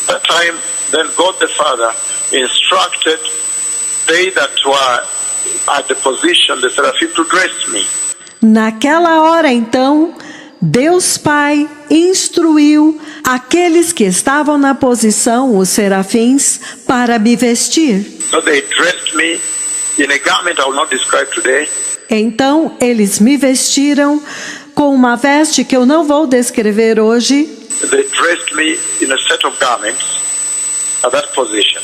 S1: That time, then God the Father instructed they that were at the position, the seraphim, to dress me.
S2: Naquela hora, então, Deus Pai instruiu aqueles que estavam na posição, os serafins, para me vestir.
S1: So they dressed me in a garment I will not describe today.
S2: Então, eles me vestiram com uma veste que eu não vou descrever hoje.
S1: They dressed me in a set of garments at that position.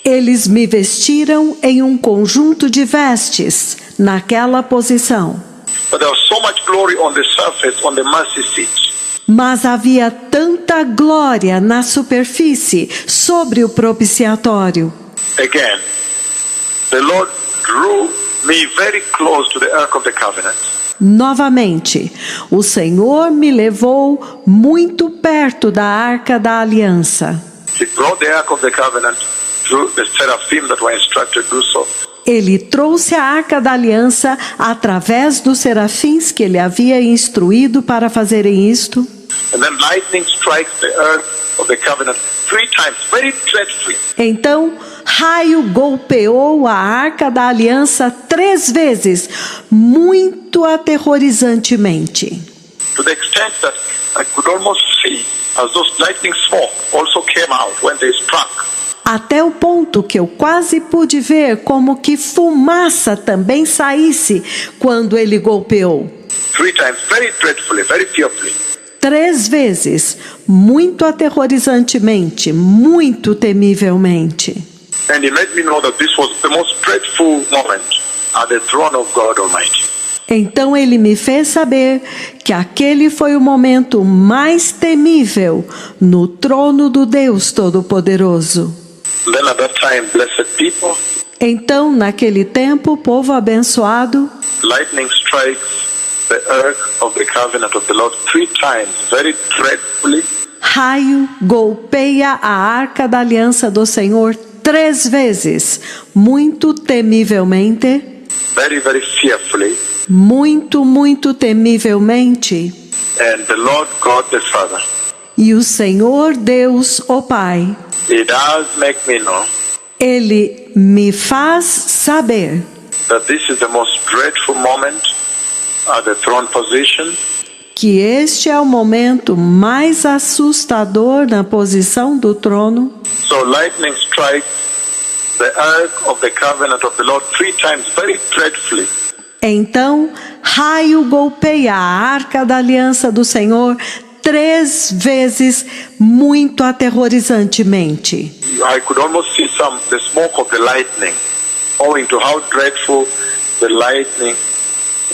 S2: Eles me vestiram em um conjunto de vestes, naquela posição.
S1: But there was so much glory on the surface, on the mercy seat.
S2: Mas havia tanta glória na superfície, sobre o propiciatório.
S1: Again, the Lord drew me very close to the ark of the covenant.
S2: Novamente, o Senhor me levou muito perto da arca da aliança.
S1: He brought the ark of the covenant through the seraphim that were instructed to do so.
S2: Ele trouxe a arca da aliança através dos serafins que ele havia instruído para fazerem isto.
S1: And then lightning strikes the ark of the covenant 3 times, very dreadfully.
S2: Então, raio golpeou a arca da aliança 3 vezes, muito aterrorizantemente.
S1: To the extent that I could almost see as those lightning smoke also came out when they struck.
S2: até o ponto que eu quase pude ver como que fumaça também saísse quando ele golpeou.
S1: 3 times, very dreadfully, very fearfully.
S2: 3 vezes, muito aterrorizantemente, muito temivelmente.
S1: And he made me know that this was the most dreadful moment at the throne of God Almighty.
S2: Então ele me fez saber que aquele foi o momento mais temível no trono do Deus Todo-Poderoso.
S1: Then at that time, blessed people,
S2: Então, naquele tempo, povo abençoado,
S1: lightning strikes the ark of the covenant of the Lord 3 times, very dreadfully.
S2: raio golpeia a arca da aliança do Senhor 3 vezes, muito temivelmente,
S1: Very, very fearfully.
S2: muito, muito temivelmente.
S1: And the Lord God the Father,
S2: E o Senhor Deus, o Pai,
S1: He does make me know
S2: Ele me faz saber
S1: that this is the most dreadful moment at the throne position.
S2: que este é o momento mais assustador na posição do trono.
S1: So lightning strikes the ark of the covenant of the Lord 3 times, very dreadfully.
S2: Então, raio golpeia a arca da aliança do Senhor 3 vezes, muito aterrorizantemente.
S1: I could almost see the smoke of the lightning, owing to how dreadful the lightning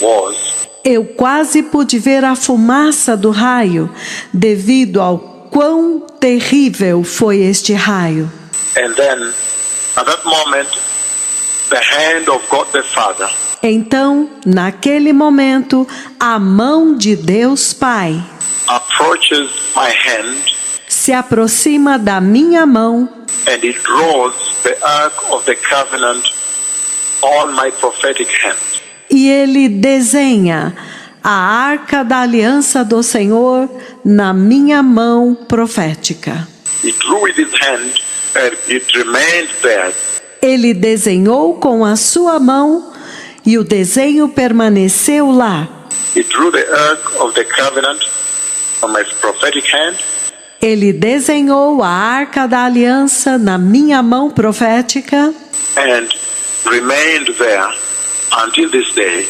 S1: was.
S2: Eu quase pude ver a fumaça do raio, devido ao quão terrível foi este raio.
S1: And then, at that moment, the hand of God the Father
S2: Então, naquele momento, a mão de Deus Pai
S1: approaches my hand
S2: se aproxima da minha mão
S1: and it draws the ark of the covenant on my prophetic hand.
S2: e ele desenha a arca da aliança do Senhor na minha mão profética.
S1: He drew with his hand and it remained there.
S2: Ele desenhou com a sua mão e o desenho permaneceu lá.
S1: He drew the ark of the covenant on my prophetic hand
S2: Ele desenhou a arca da aliança na minha mão profética
S1: and remained there until this day.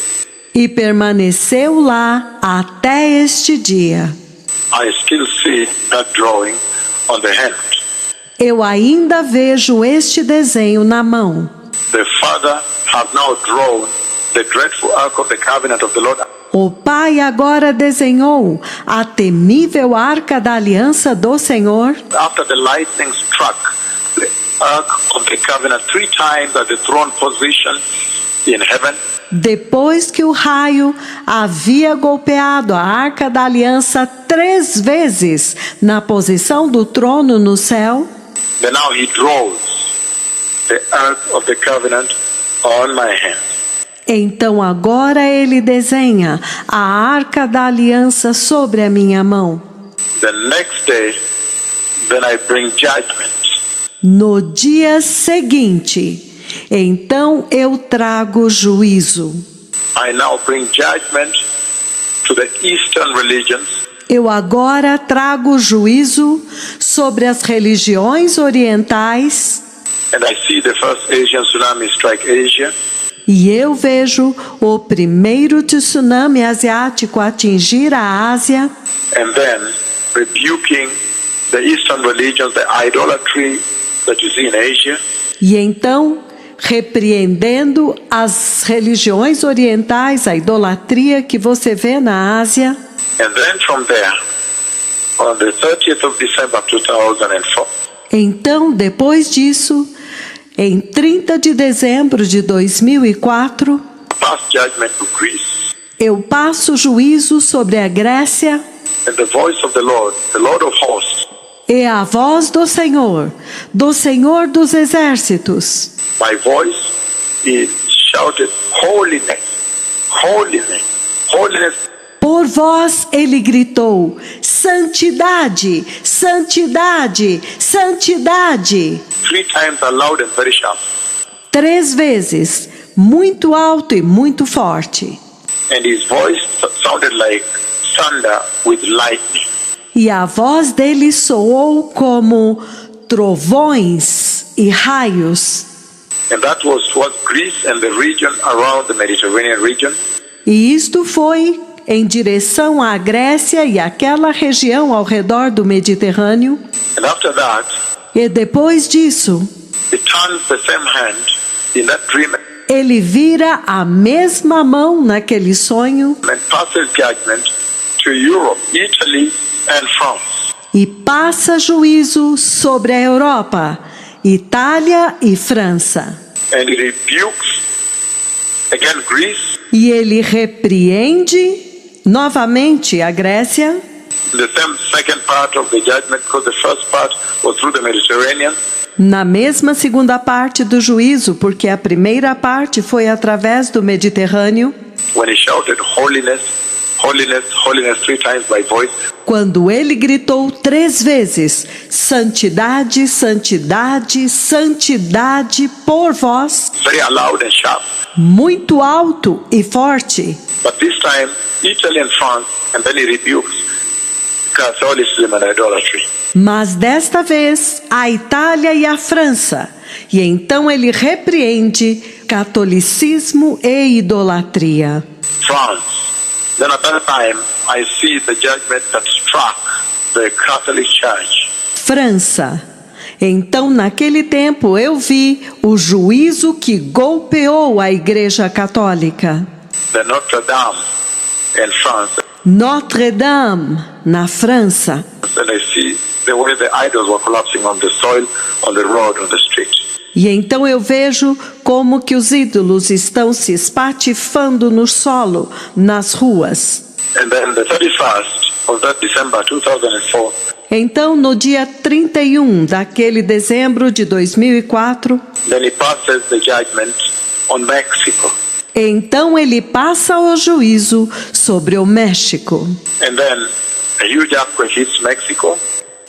S2: e permaneceu lá até este dia.
S1: I still see that drawing on the hand.
S2: Eu ainda vejo este desenho na mão.
S1: The Father has now drawn the dreadful ark of the covenant of the Lord.
S2: O Pai agora desenhou a temível arca da aliança do Senhor.
S1: After the lightning struck the ark of the covenant 3 times at the throne position in heaven,
S2: Depois que o raio havia golpeado a arca da aliança 3 vezes na posição do trono no céu,
S1: then now he draws the ark of the covenant on my hand.
S2: então agora ele desenha a arca da aliança sobre a minha mão.
S1: The next day, then I bring judgment.
S2: No dia seguinte, então eu trago juízo.
S1: I now bring judgment to the Eastern religions.
S2: Eu agora trago juízo sobre as religiões orientais
S1: And I see the first Asian tsunami strike Asia.
S2: e eu vejo o primeiro tsunami asiático atingir a Ásia
S1: And then rebuking the Eastern religions, the idolatry that you see in Asia.
S2: e então repreendendo as religiões orientais, a idolatria que você vê na Ásia.
S1: And then from there, on the 30th of December 2004,
S2: Então, depois disso, em 30 de dezembro de 2004,
S1: pass judgment to Greece.
S2: eu passo juízo sobre a Grécia
S1: And the voice of the Lord of hosts,
S2: e a voz do Senhor dos exércitos.
S1: my voice, he shouted, holiness, holiness, holiness.
S2: Por voz ele gritou: santidade, santidade, santidade.
S1: 3 times aloud and very sharp.
S2: 3 vezes, muito alto e muito forte.
S1: And his voice sounded like thunder with lightning.
S2: E a voz dele soou como trovões e raios.
S1: And that was towards Greece and the region around the Mediterranean region.
S2: E isto foi em direção à Grécia e àquela região ao redor do Mediterrâneo.
S1: And after that,
S2: E depois disso,
S1: he turns the same hand in that dream
S2: ele vira a mesma mão naquele sonho
S1: and passes judgment to Europe, Italy, and France.
S2: e passa juízo sobre a Europa, Itália e França.
S1: And he rebukes again Greece,
S2: E ele repreende novamente a Grécia,
S1: the same second part of the judgment, because the first part was through the Mediterranean.
S2: na mesma segunda parte do juízo, porque a primeira parte foi através do Mediterrâneo,
S1: When he shouted, "Holiness, holiness, holiness," 3 times by voice.
S2: quando ele gritou 3 vezes: santidade, santidade, santidade, por voz,
S1: Very loud and sharp.
S2: muito alto e forte.
S1: But this time, Italy and France, and then he rebukes Catholicism and idolatry.
S2: Mas desta vez, a Itália e a França. E então ele repreende catolicismo e idolatria.
S1: France. Then at that time, I see the judgment that struck the Catholic Church.
S2: França. Então, naquele tempo, eu vi o juízo que golpeou a Igreja Católica.
S1: The Notre Dame in France.
S2: Notre-Dame, na França.
S1: Then I see the way the idols were collapsing on the soil, on the road, on the street.
S2: E então eu vejo como que os ídolos estão se espatifando no solo, nas ruas.
S1: And then the 31st of that December 2004,
S2: Então, no dia 31 daquele dezembro de 2004,
S1: then he passes the judgment on Mexico.
S2: então ele passa o juízo sobre o México.
S1: And then a huge earthquake hits Mexico.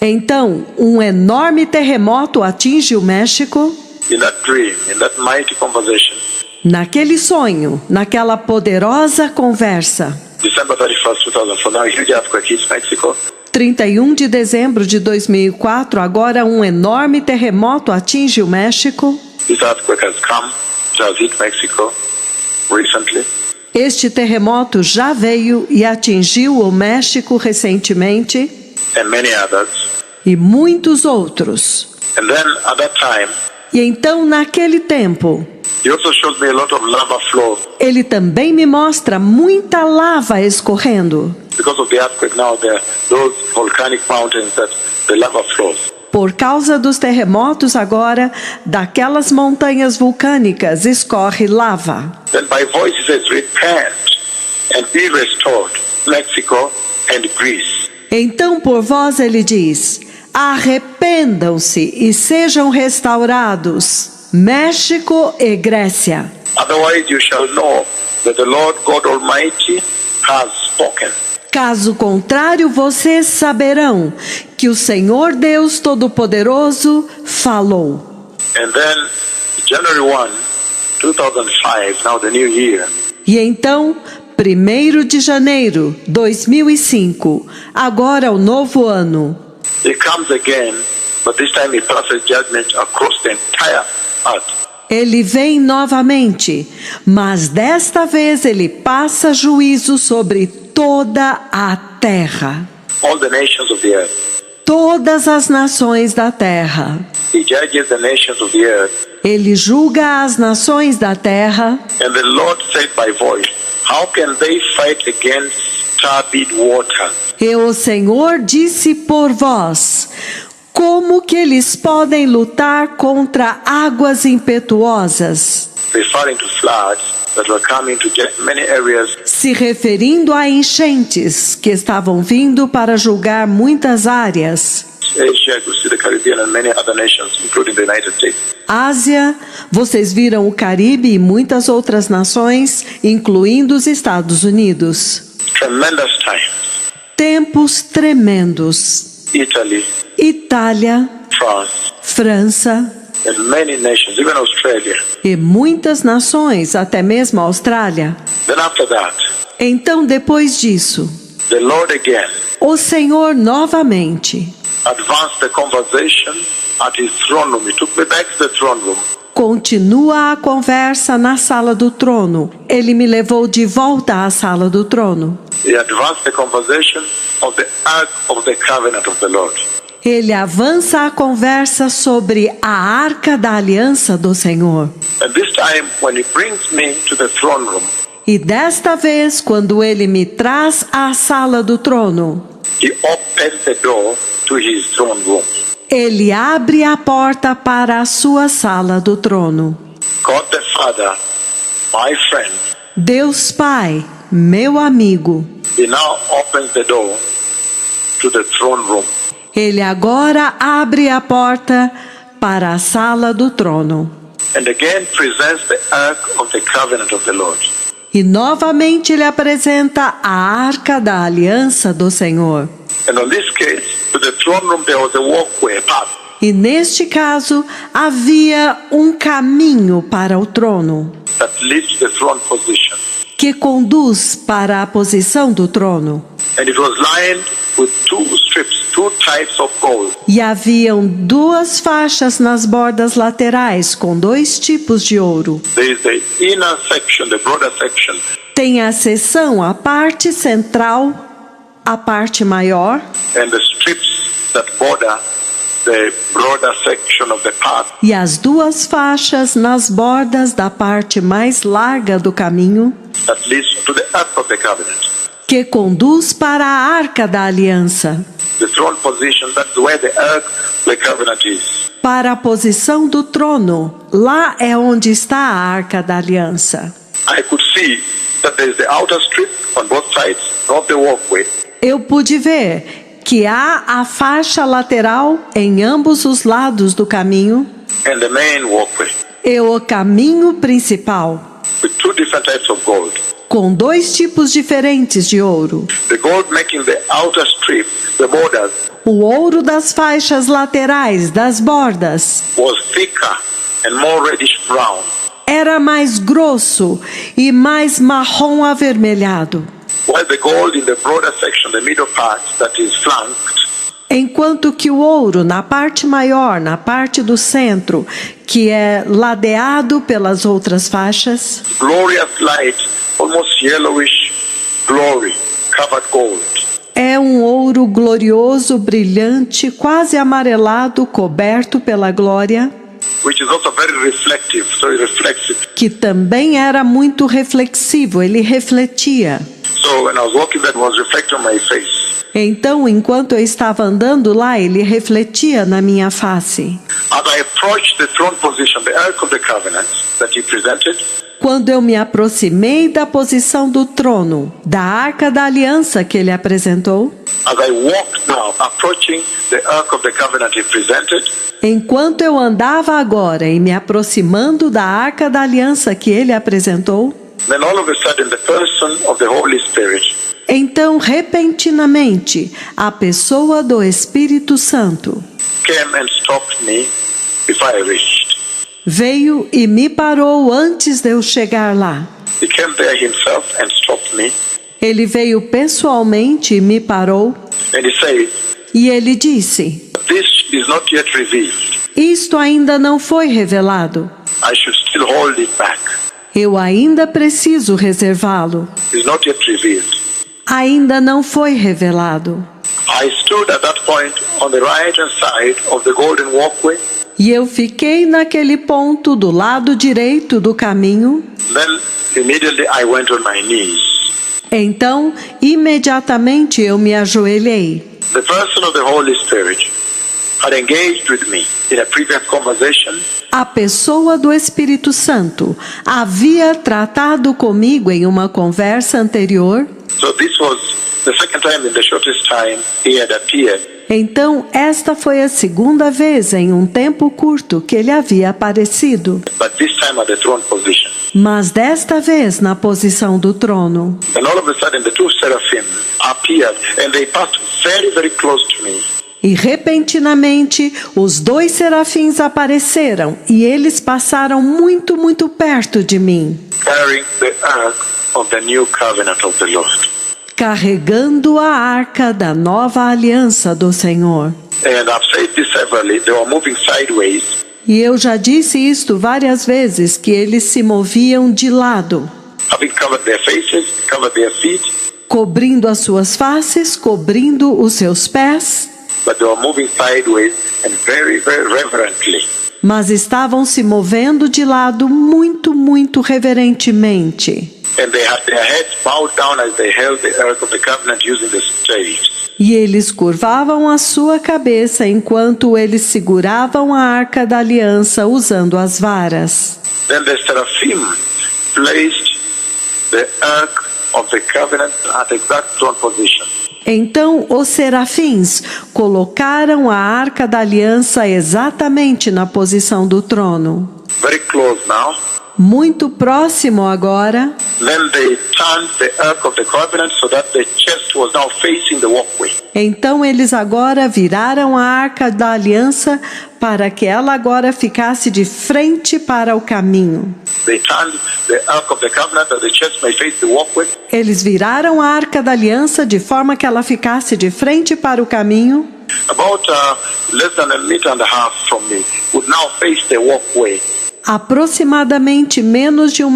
S2: Então, um enorme terremoto atinge o México.
S1: In that dream, in that mighty conversation,
S2: Naquele sonho, naquela poderosa conversa,
S1: December 31st, 2004, now a huge earthquake hits Mexico.
S2: 31 de dezembro de 2004, agora um enorme terremoto atinge o México.
S1: This earthquake has come, it has hit Mexico recently.
S2: Este terremoto já veio e atingiu o México recentemente
S1: And many others.
S2: e muitos outros.
S1: And then at that time,
S2: E então, naquele tempo,
S1: he also shows me a lot of lava flow.
S2: ele também me mostra muita lava escorrendo.
S1: Because of the earthquake now, there are those volcanic mountains that the lava flows.
S2: Por causa dos terremotos agora, daquelas montanhas vulcânicas escorre lava.
S1: Then by voice he says, "Repent and be restored, Mexico and Greece."
S2: Então, por voz ele diz: arrependam-se e sejam restaurados, México e Grécia.
S1: Otherwise you shall know that the Lord God Almighty has spoken.
S2: Caso contrário, vocês saberão que o Senhor Deus Todo-Poderoso falou.
S1: And then January 1, 2005, now the new year,
S2: E então, 1º de janeiro 2005, agora o novo ano,
S1: he comes again, but this time he passes judgment across the entire earth.
S2: ele vem novamente, mas desta vez ele passa juízo sobre toda a terra,
S1: All the nations of the earth.
S2: todas as nações da terra.
S1: He judges the nations of the earth.
S2: Ele julga as nações da terra.
S1: And the Lord said by voice, how can they fight against turbid water?
S2: E o Senhor disse por voz: como que eles podem lutar contra águas impetuosas?
S1: Referring to floods that were coming to many areas.
S2: Se referindo a enchentes que estavam vindo para julgar muitas áreas.
S1: Asia, you see the Caribbean and many other nations, including the United States.
S2: Ásia, vocês viram o Caribe e muitas outras nações, incluindo os Estados Unidos.
S1: Tremendous times.
S2: Tempos tremendos.
S1: Italy,
S2: Itália,
S1: France,
S2: França
S1: and many nations, even Australia.
S2: e muitas nações, até mesmo a Austrália.
S1: Then after that,
S2: Então, depois disso,
S1: the Lord again
S2: o Senhor novamente
S1: advanced the conversation at his throne room. He took me back to the throne room.
S2: Continua a conversa na sala do trono. Ele me levou de volta à sala do trono.
S1: He advanced the conversation of the Ark of the Covenant of the Lord.
S2: Ele avança a conversa sobre a Arca da Aliança do Senhor.
S1: And this time, when he brings me to the throne room,
S2: E desta vez, quando ele me traz à sala do trono,
S1: he opened the door to his throne room.
S2: ele abre a porta para a sua sala do trono.
S1: God the Father, my friend,
S2: Deus Pai, meu amigo,
S1: he now opens the door to the throne room.
S2: ele agora abre a porta para a sala do trono.
S1: And again presents the Ark of the Covenant of the Lord.
S2: E novamente ele apresenta a Arca da Aliança do Senhor.
S1: And on this case, to the throne room there was a walkway, a path.
S2: E neste caso, havia um caminho para o trono,
S1: That leads to the throne position.
S2: que conduz para a posição do trono.
S1: And it was lined with two strips, two types of gold.
S2: E haviam duas faixas nas bordas laterais com dois tipos de ouro.
S1: There is the inner section, the broader section,
S2: Tem a seção, a parte central, a parte maior,
S1: and the strips that border the broader section of the path.
S2: e as duas faixas nas bordas da parte mais larga do caminho,
S1: That leads to the Ark of the Covenant.
S2: que conduz para a Arca da Aliança,
S1: The throne position, that's where the Ark of the Covenant is.
S2: para a posição do trono. Lá é onde está a Arca da Aliança.
S1: I could see that there is the outer strip on both sides of the walkway,
S2: Eu pude ver que há a faixa lateral em ambos os lados do caminho
S1: and the main walkway,
S2: e o caminho principal,
S1: with two different types of gold.
S2: com dois tipos diferentes de ouro.
S1: The gold making the outer strip, the borders,
S2: O ouro das faixas laterais, das bordas,
S1: was thicker and more reddish brown,
S2: era mais grosso e mais marrom avermelhado,
S1: while the gold in the broader section, the middle part that is flanked,
S2: enquanto que o ouro na parte maior, na parte do centro, que é ladeado pelas outras faixas,
S1: glorious light, almost yellowish glory, covered gold.
S2: é um ouro glorioso, brilhante, quase amarelado, coberto pela glória,
S1: Which is also very reflective, so it reflects it.
S2: que também era muito reflexivo, ele refletia.
S1: So when I was walking, that was reflecting on my face.
S2: Então, enquanto eu estava andando lá, ele refletia na minha face.
S1: As I approached the throne position, the Ark of the Covenant that he presented,
S2: Quando eu me aproximei da posição do trono, da Arca da Aliança que ele apresentou,
S1: as I walked now, approaching the Ark of the Covenant he presented,
S2: enquanto eu andava agora e me aproximando da Arca da Aliança que ele apresentou,
S1: then all of a sudden the person of the Holy Spirit
S2: então, repentinamente, a pessoa do Espírito Santo
S1: came and stopped me before I reached.
S2: veio e me parou antes de eu chegar lá.
S1: He came there himself and stopped me,
S2: Ele veio pessoalmente e me parou,
S1: and he said,
S2: e ele disse:
S1: "This is not yet revealed.
S2: isto ainda não foi revelado.
S1: I should still hold it back.
S2: Eu ainda preciso reservá-lo.
S1: It's not yet revealed."
S2: Ainda não foi revelado.
S1: I stood at that point on the right-hand side of the golden walkway.
S2: E eu fiquei naquele ponto do lado direito do caminho.
S1: Then immediately I went on my knees.
S2: Então, imediatamente eu me ajoelhei.
S1: The person of the Holy Spirit had engaged with me in a previous conversation.
S2: A pessoa do Espírito Santo havia tratado comigo em uma conversa anterior.
S1: So this was the second time in the shortest time he had appeared.
S2: Então, esta foi a segunda vez em um tempo curto que ele havia aparecido,
S1: But this time at the throne position.
S2: mas desta vez na posição do trono.
S1: And all of a sudden the two seraphim appeared and they passed very, very close to me.
S2: E repentinamente os dois serafins apareceram e eles passaram muito, muito perto de mim,
S1: Carrying the ark of the new covenant of the Lord.
S2: carregando a arca da nova aliança do Senhor.
S1: And I've said this severally, they were moving sideways.
S2: E eu já disse isto várias vezes, que eles se moviam de lado,
S1: Having covered their faces, covered their feet,
S2: cobrindo as suas faces, cobrindo os seus pés,
S1: but they were moving sideways and very, very reverently.
S2: mas estavam se movendo de lado muito, muito reverentemente.
S1: And they had their heads bowed down as they held the Ark of the Covenant using the staves.
S2: E eles curvavam a sua cabeça enquanto eles seguravam a Arca da Aliança usando as varas.
S1: Then the seraphim placed the Ark of the Covenant at exact throne position.
S2: Então os serafins colocaram a Arca da Aliança exatamente na posição do trono.
S1: Very close now.
S2: Muito próximo agora.
S1: Then they turned the Ark of the Covenant so that the chest was now facing the walkway.
S2: Então eles agora viraram a Arca da Aliança para que ela agora ficasse de frente para o caminho.
S1: They turned the Ark of the Covenant that the chest may face the walkway.
S2: Eles viraram a Arca da Aliança de forma que ela ficasse de frente para o caminho.
S1: About less than a meter and a half from me would now face the walkway.
S2: Aproximadamente menos de 1,5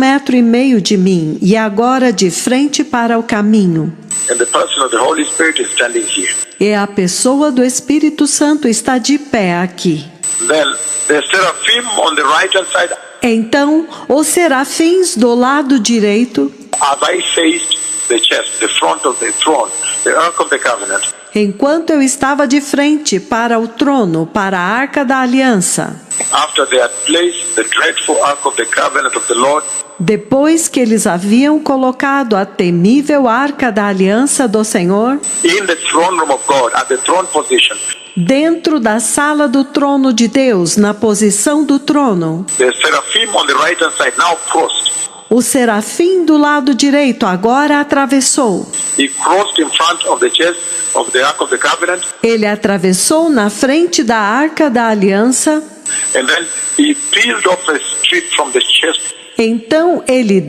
S2: metros de mim, e agora de frente para o caminho.
S1: And the person of the Holy Spirit is standing here.
S2: E a pessoa do Espírito Santo está de pé aqui.
S1: Then the seraphim on the right hand side,
S2: Então, os serafins do lado direito,
S1: as I faced the chest, the front of the throne, the Ark of the Covenant,
S2: enquanto eu estava de frente para o trono, para a Arca da Aliança,
S1: after they had placed the dreadful Ark of the Covenant of the Lord
S2: depois que eles haviam colocado a temível Arca da Aliança do Senhor
S1: in the throne room of God, at the throne position,
S2: dentro da sala do trono de Deus, na posição do trono,
S1: the seraphim on the right hand side now crossed.
S2: o serafim do lado direito agora atravessou.
S1: He crossed in front of the chest of the Ark of the Covenant,
S2: Ele atravessou na frente da Arca da Aliança.
S1: and then he peeled off a strip from the chest.
S2: Então ele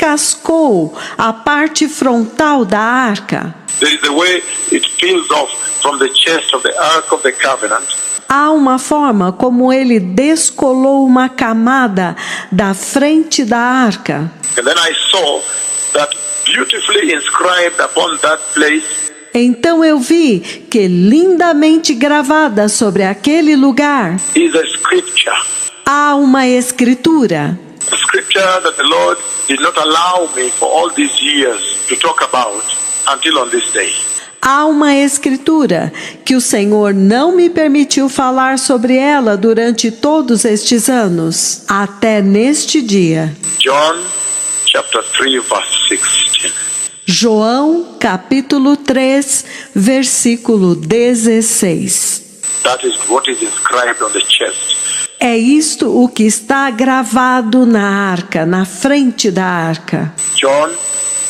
S2: descascou a parte frontal da arca.
S1: There is a way it peels off from the chest of the Ark of the Covenant.
S2: Há uma forma como ele descolou uma camada da frente da arca.
S1: And then I saw that beautifully inscribed upon that place
S2: Então eu vi que lindamente gravada sobre aquele lugar
S1: is a scripture.
S2: há uma escritura.
S1: A scripture that the Lord did not allow me for all these years to talk about until on this day.
S2: Há uma escritura que o Senhor não me permitiu falar sobre ela durante todos estes anos, até neste dia.
S1: John chapter 3 verse 16.
S2: João, capítulo 3, versículo 16.
S1: That is what is inscribed on the chest.
S2: É isto o que está gravado na arca, na frente da arca.
S1: John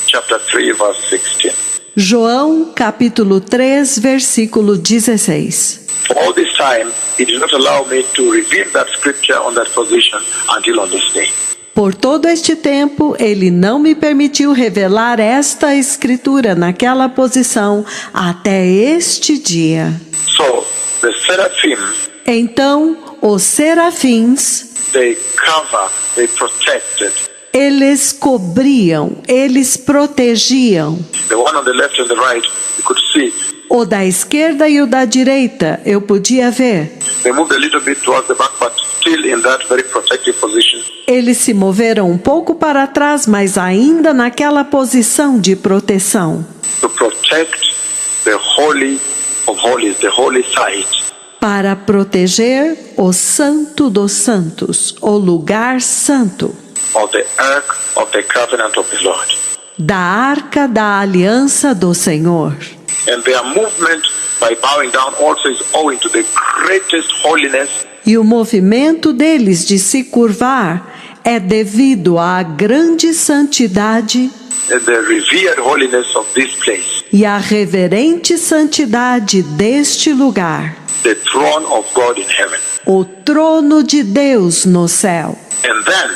S1: chapter 3 verse 16.
S2: João, capítulo 3, versículo 16.
S1: For all this time, he did not allow me to reveal that scripture on that position until on this day.
S2: Por todo este tempo, ele não me permitiu revelar esta escritura naquela posição até este dia.
S1: So, the seraphim,
S2: Então, os serafins,
S1: they cover, they protected.
S2: eles cobriam, eles protegiam.
S1: The one on the left and the right, you could see.
S2: O da esquerda e o da direita, eu podia ver.
S1: They moved a little bit towards the back, but still in that very protective position.
S2: Eles se moveram um pouco para trás, mas ainda naquela posição de proteção.
S1: To protect the Holy of Holies, the holy site.
S2: Para proteger o Santo dos Santos, o lugar santo.
S1: Of the Ark of the Covenant of the Lord.
S2: Da Arca da Aliança do Senhor.
S1: And their movement by bowing down also is owing to the greatest holiness.
S2: E o movimento deles de se curvar é devido à grande santidade
S1: And the revered holiness of this place.
S2: e à reverente santidade deste lugar.
S1: The throne of God in heaven.
S2: O trono de Deus no céu.
S1: And then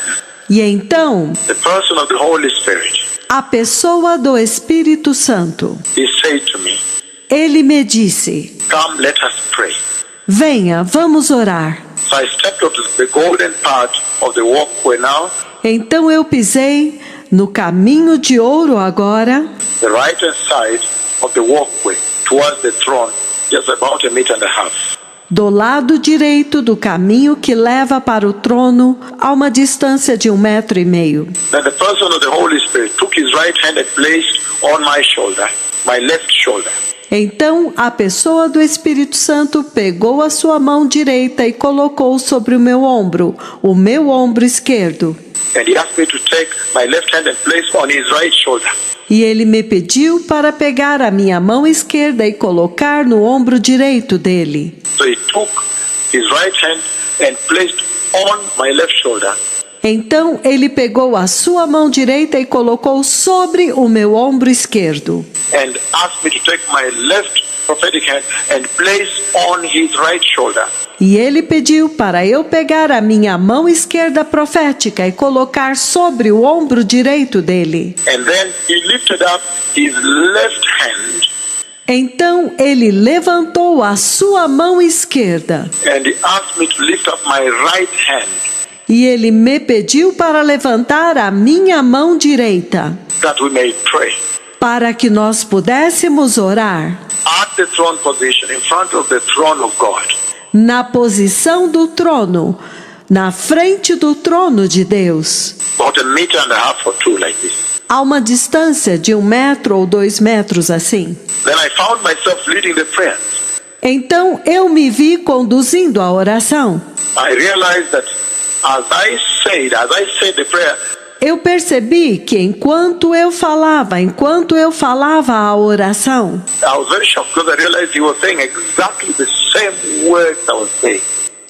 S2: E então,
S1: the person of the Holy Spirit,
S2: a pessoa do Espírito Santo,
S1: he said to me,
S2: Ele me disse:
S1: Come, let us pray.
S2: venha, vamos orar.
S1: So I stepped onto the golden part of the walkway now,
S2: Então eu pisei no caminho de ouro agora,
S1: the right-hand side of the walkway towards the throne, just about 1.5 meters.
S2: do lado direito do caminho que leva para o trono, a uma distância de 1,5 metros.
S1: Then the person of the Holy Spirit took his right hand and placed on my shoulder, my left shoulder.
S2: Então a pessoa do Espírito Santo pegou a sua mão direita e colocou sobre o meu ombro esquerdo.
S1: And he asked me to take my left hand and place on his right shoulder.
S2: E ele me pediu para pegar a minha mão esquerda e colocar no ombro direito dele.
S1: So he took his right hand and placed on my left shoulder.
S2: Então ele pegou a sua mão direita e colocou sobre o meu ombro esquerdo.
S1: And asked me to take my left prophetic hand and place on his right shoulder.
S2: E ele pediu para eu pegar a minha mão esquerda profética e colocar sobre o ombro direito dele.
S1: And then he lifted up his left hand
S2: Então ele levantou a sua mão esquerda
S1: and he asked me to lift up my right hand
S2: e ele me pediu para levantar a minha mão direita
S1: that we may pray.
S2: para que nós pudéssemos orar
S1: At the throne position, in front of the throne of God.
S2: na posição do trono, na frente do trono de Deus,
S1: About 1.5 meters or 2 like this.
S2: a uma distância de 1 metro ou 2 metros assim.
S1: Then I found myself leading the prayer.
S2: Então eu me vi conduzindo a oração.
S1: I realized that as I said the prayer,
S2: Eu percebi que enquanto eu falava a oração,
S1: I was very shocked because I realized he was saying exactly the same words I was saying.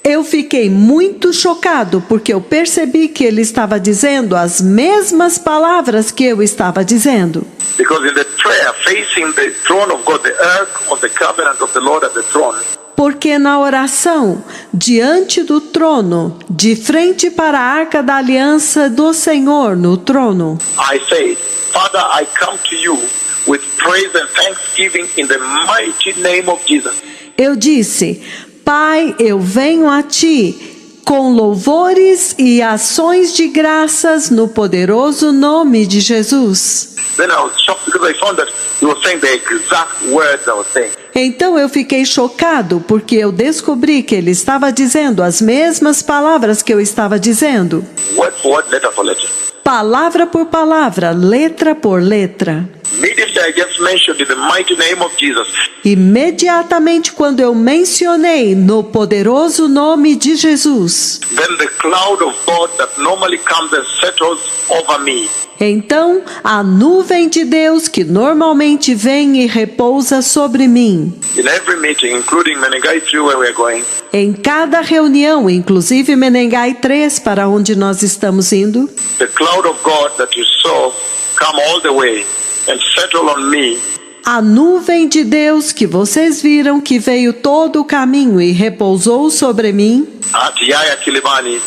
S2: eu fiquei muito chocado porque eu percebi que ele estava dizendo as mesmas palavras que eu estava dizendo.
S1: Because in the prayer facing the throne of God, the ark of the covenant of the Lord at the throne,
S2: Porque na oração, diante do trono, de frente para a arca da aliança do Senhor no trono,
S1: I said, Father, I come to you with praise and thanksgiving in the mighty name of Jesus.
S2: eu disse: Pai, eu venho a ti com louvores e ações de graças no poderoso nome de Jesus.
S1: Then I was shocked because I found that he was saying the exact words I was saying.
S2: Então eu fiquei chocado porque eu descobri que ele estava dizendo as mesmas palavras que eu estava dizendo,
S1: Word for word, letter for letter.
S2: palavra por palavra, letra por letra.
S1: Immediately I just mentioned in the mighty name of Jesus.
S2: Imediatamente quando eu mencionei no poderoso nome de Jesus,
S1: Then the cloud of God that normally comes and settles over me,
S2: então a nuvem de Deus que normalmente vem e repousa sobre mim,
S1: in every meeting, including Menengai 3 where we are going,
S2: em cada reunião, inclusive Menengai 3 para onde nós estamos indo,
S1: the cloud of God that you saw come all the way and settle on me,
S2: a nuvem de Deus que vocês viram que veio todo o caminho e repousou sobre mim,
S1: at Yaya Kilimani,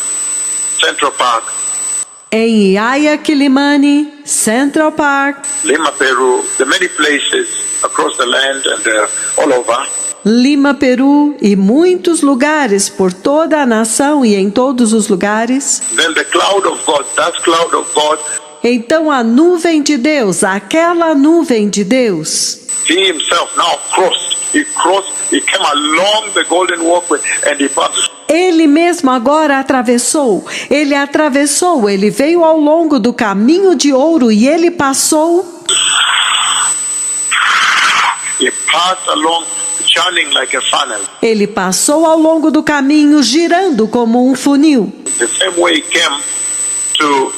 S1: Central Park,
S2: em Yaya Kilimani, Central Park,
S1: Lima, Peru, the many places across the land and all over.
S2: Lima, Peru e muitos lugares por toda a nação e em todos os lugares.
S1: Then the cloud of God, that cloud of God,
S2: Então a nuvem de Deus, aquela nuvem de Deus,
S1: he himself now he came along the golden walkway and he passed.
S2: ele mesmo agora atravessou, ele veio ao longo do caminho de ouro e ele passou,
S1: He passed along, churning like a funnel.
S2: ele passou ao longo do caminho girando como um funil.
S1: The same way he came to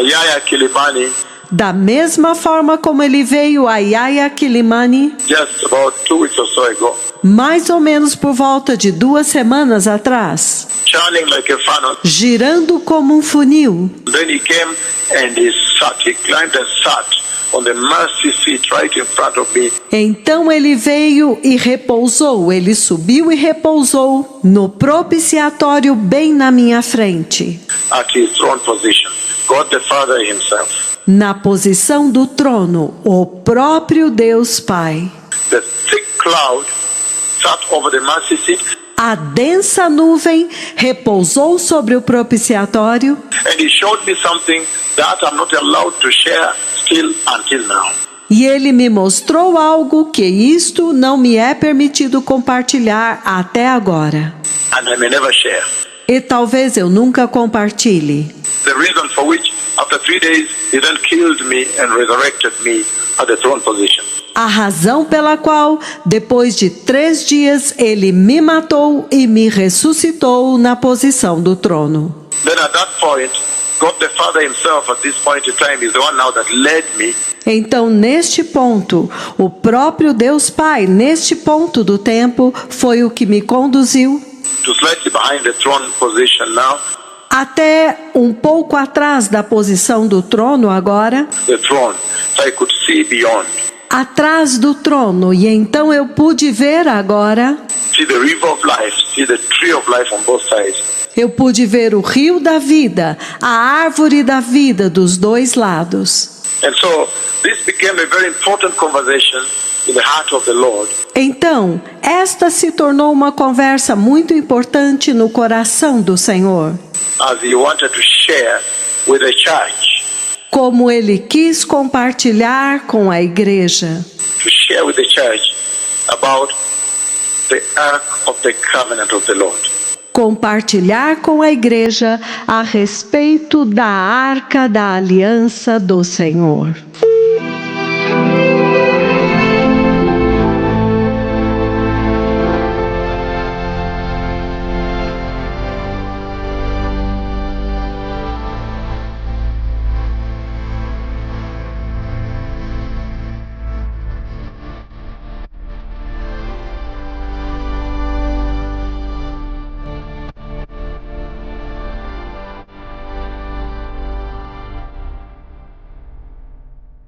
S1: Yaya Kilimani
S2: Da mesma forma como ele veio a Yaya Kilimani,
S1: just about 2 weeks or so ago,
S2: mais ou menos por volta de 2 semanas atrás,
S1: churning like a funnel.
S2: girando como um funil.
S1: Then he came and he climbed and sat on the mercy seat right in front of me.
S2: Então ele veio e repousou, ele subiu e repousou no propiciatório bem na minha frente,
S1: At his throne position, God the Father himself.
S2: na posição do trono, o próprio Deus Pai.
S1: The thick cloud sat over the mercy seat,
S2: A densa nuvem repousou sobre o propiciatório
S1: and he showed me something that I'm not allowed to share still until now.
S2: e ele me mostrou algo que isto não me é permitido compartilhar até agora.
S1: And I may never share.
S2: E talvez eu nunca compartilhe.
S1: The reason for which, after 3 days, he then killed me and resurrected me at the throne position.
S2: A razão pela qual, depois de 3 dias, ele me matou e me ressuscitou na posição do trono.
S1: Then at that point, God the Father himself at this point in time is the one now that led me
S2: Então, neste ponto, o próprio Deus Pai, neste ponto do tempo, foi o que me conduziu
S1: to slightly behind the throne position now,
S2: até um pouco atrás da posição do trono agora,
S1: the throne, so I could see beyond.
S2: atrás do trono, e então eu pude ver agora,
S1: See the river of life, see the tree of life on both sides.
S2: eu pude ver o rio da vida, a árvore da vida dos dois lados.
S1: And so this became a very important conversation in the heart of the Lord.
S2: Então, esta se tornou uma conversa muito importante no coração do Senhor,
S1: As he wanted to share with the church,
S2: como ele quis compartilhar com a igreja,
S1: to share with the church about the ark of the covenant of the Lord.
S2: compartilhar com a igreja a respeito da arca da aliança do Senhor.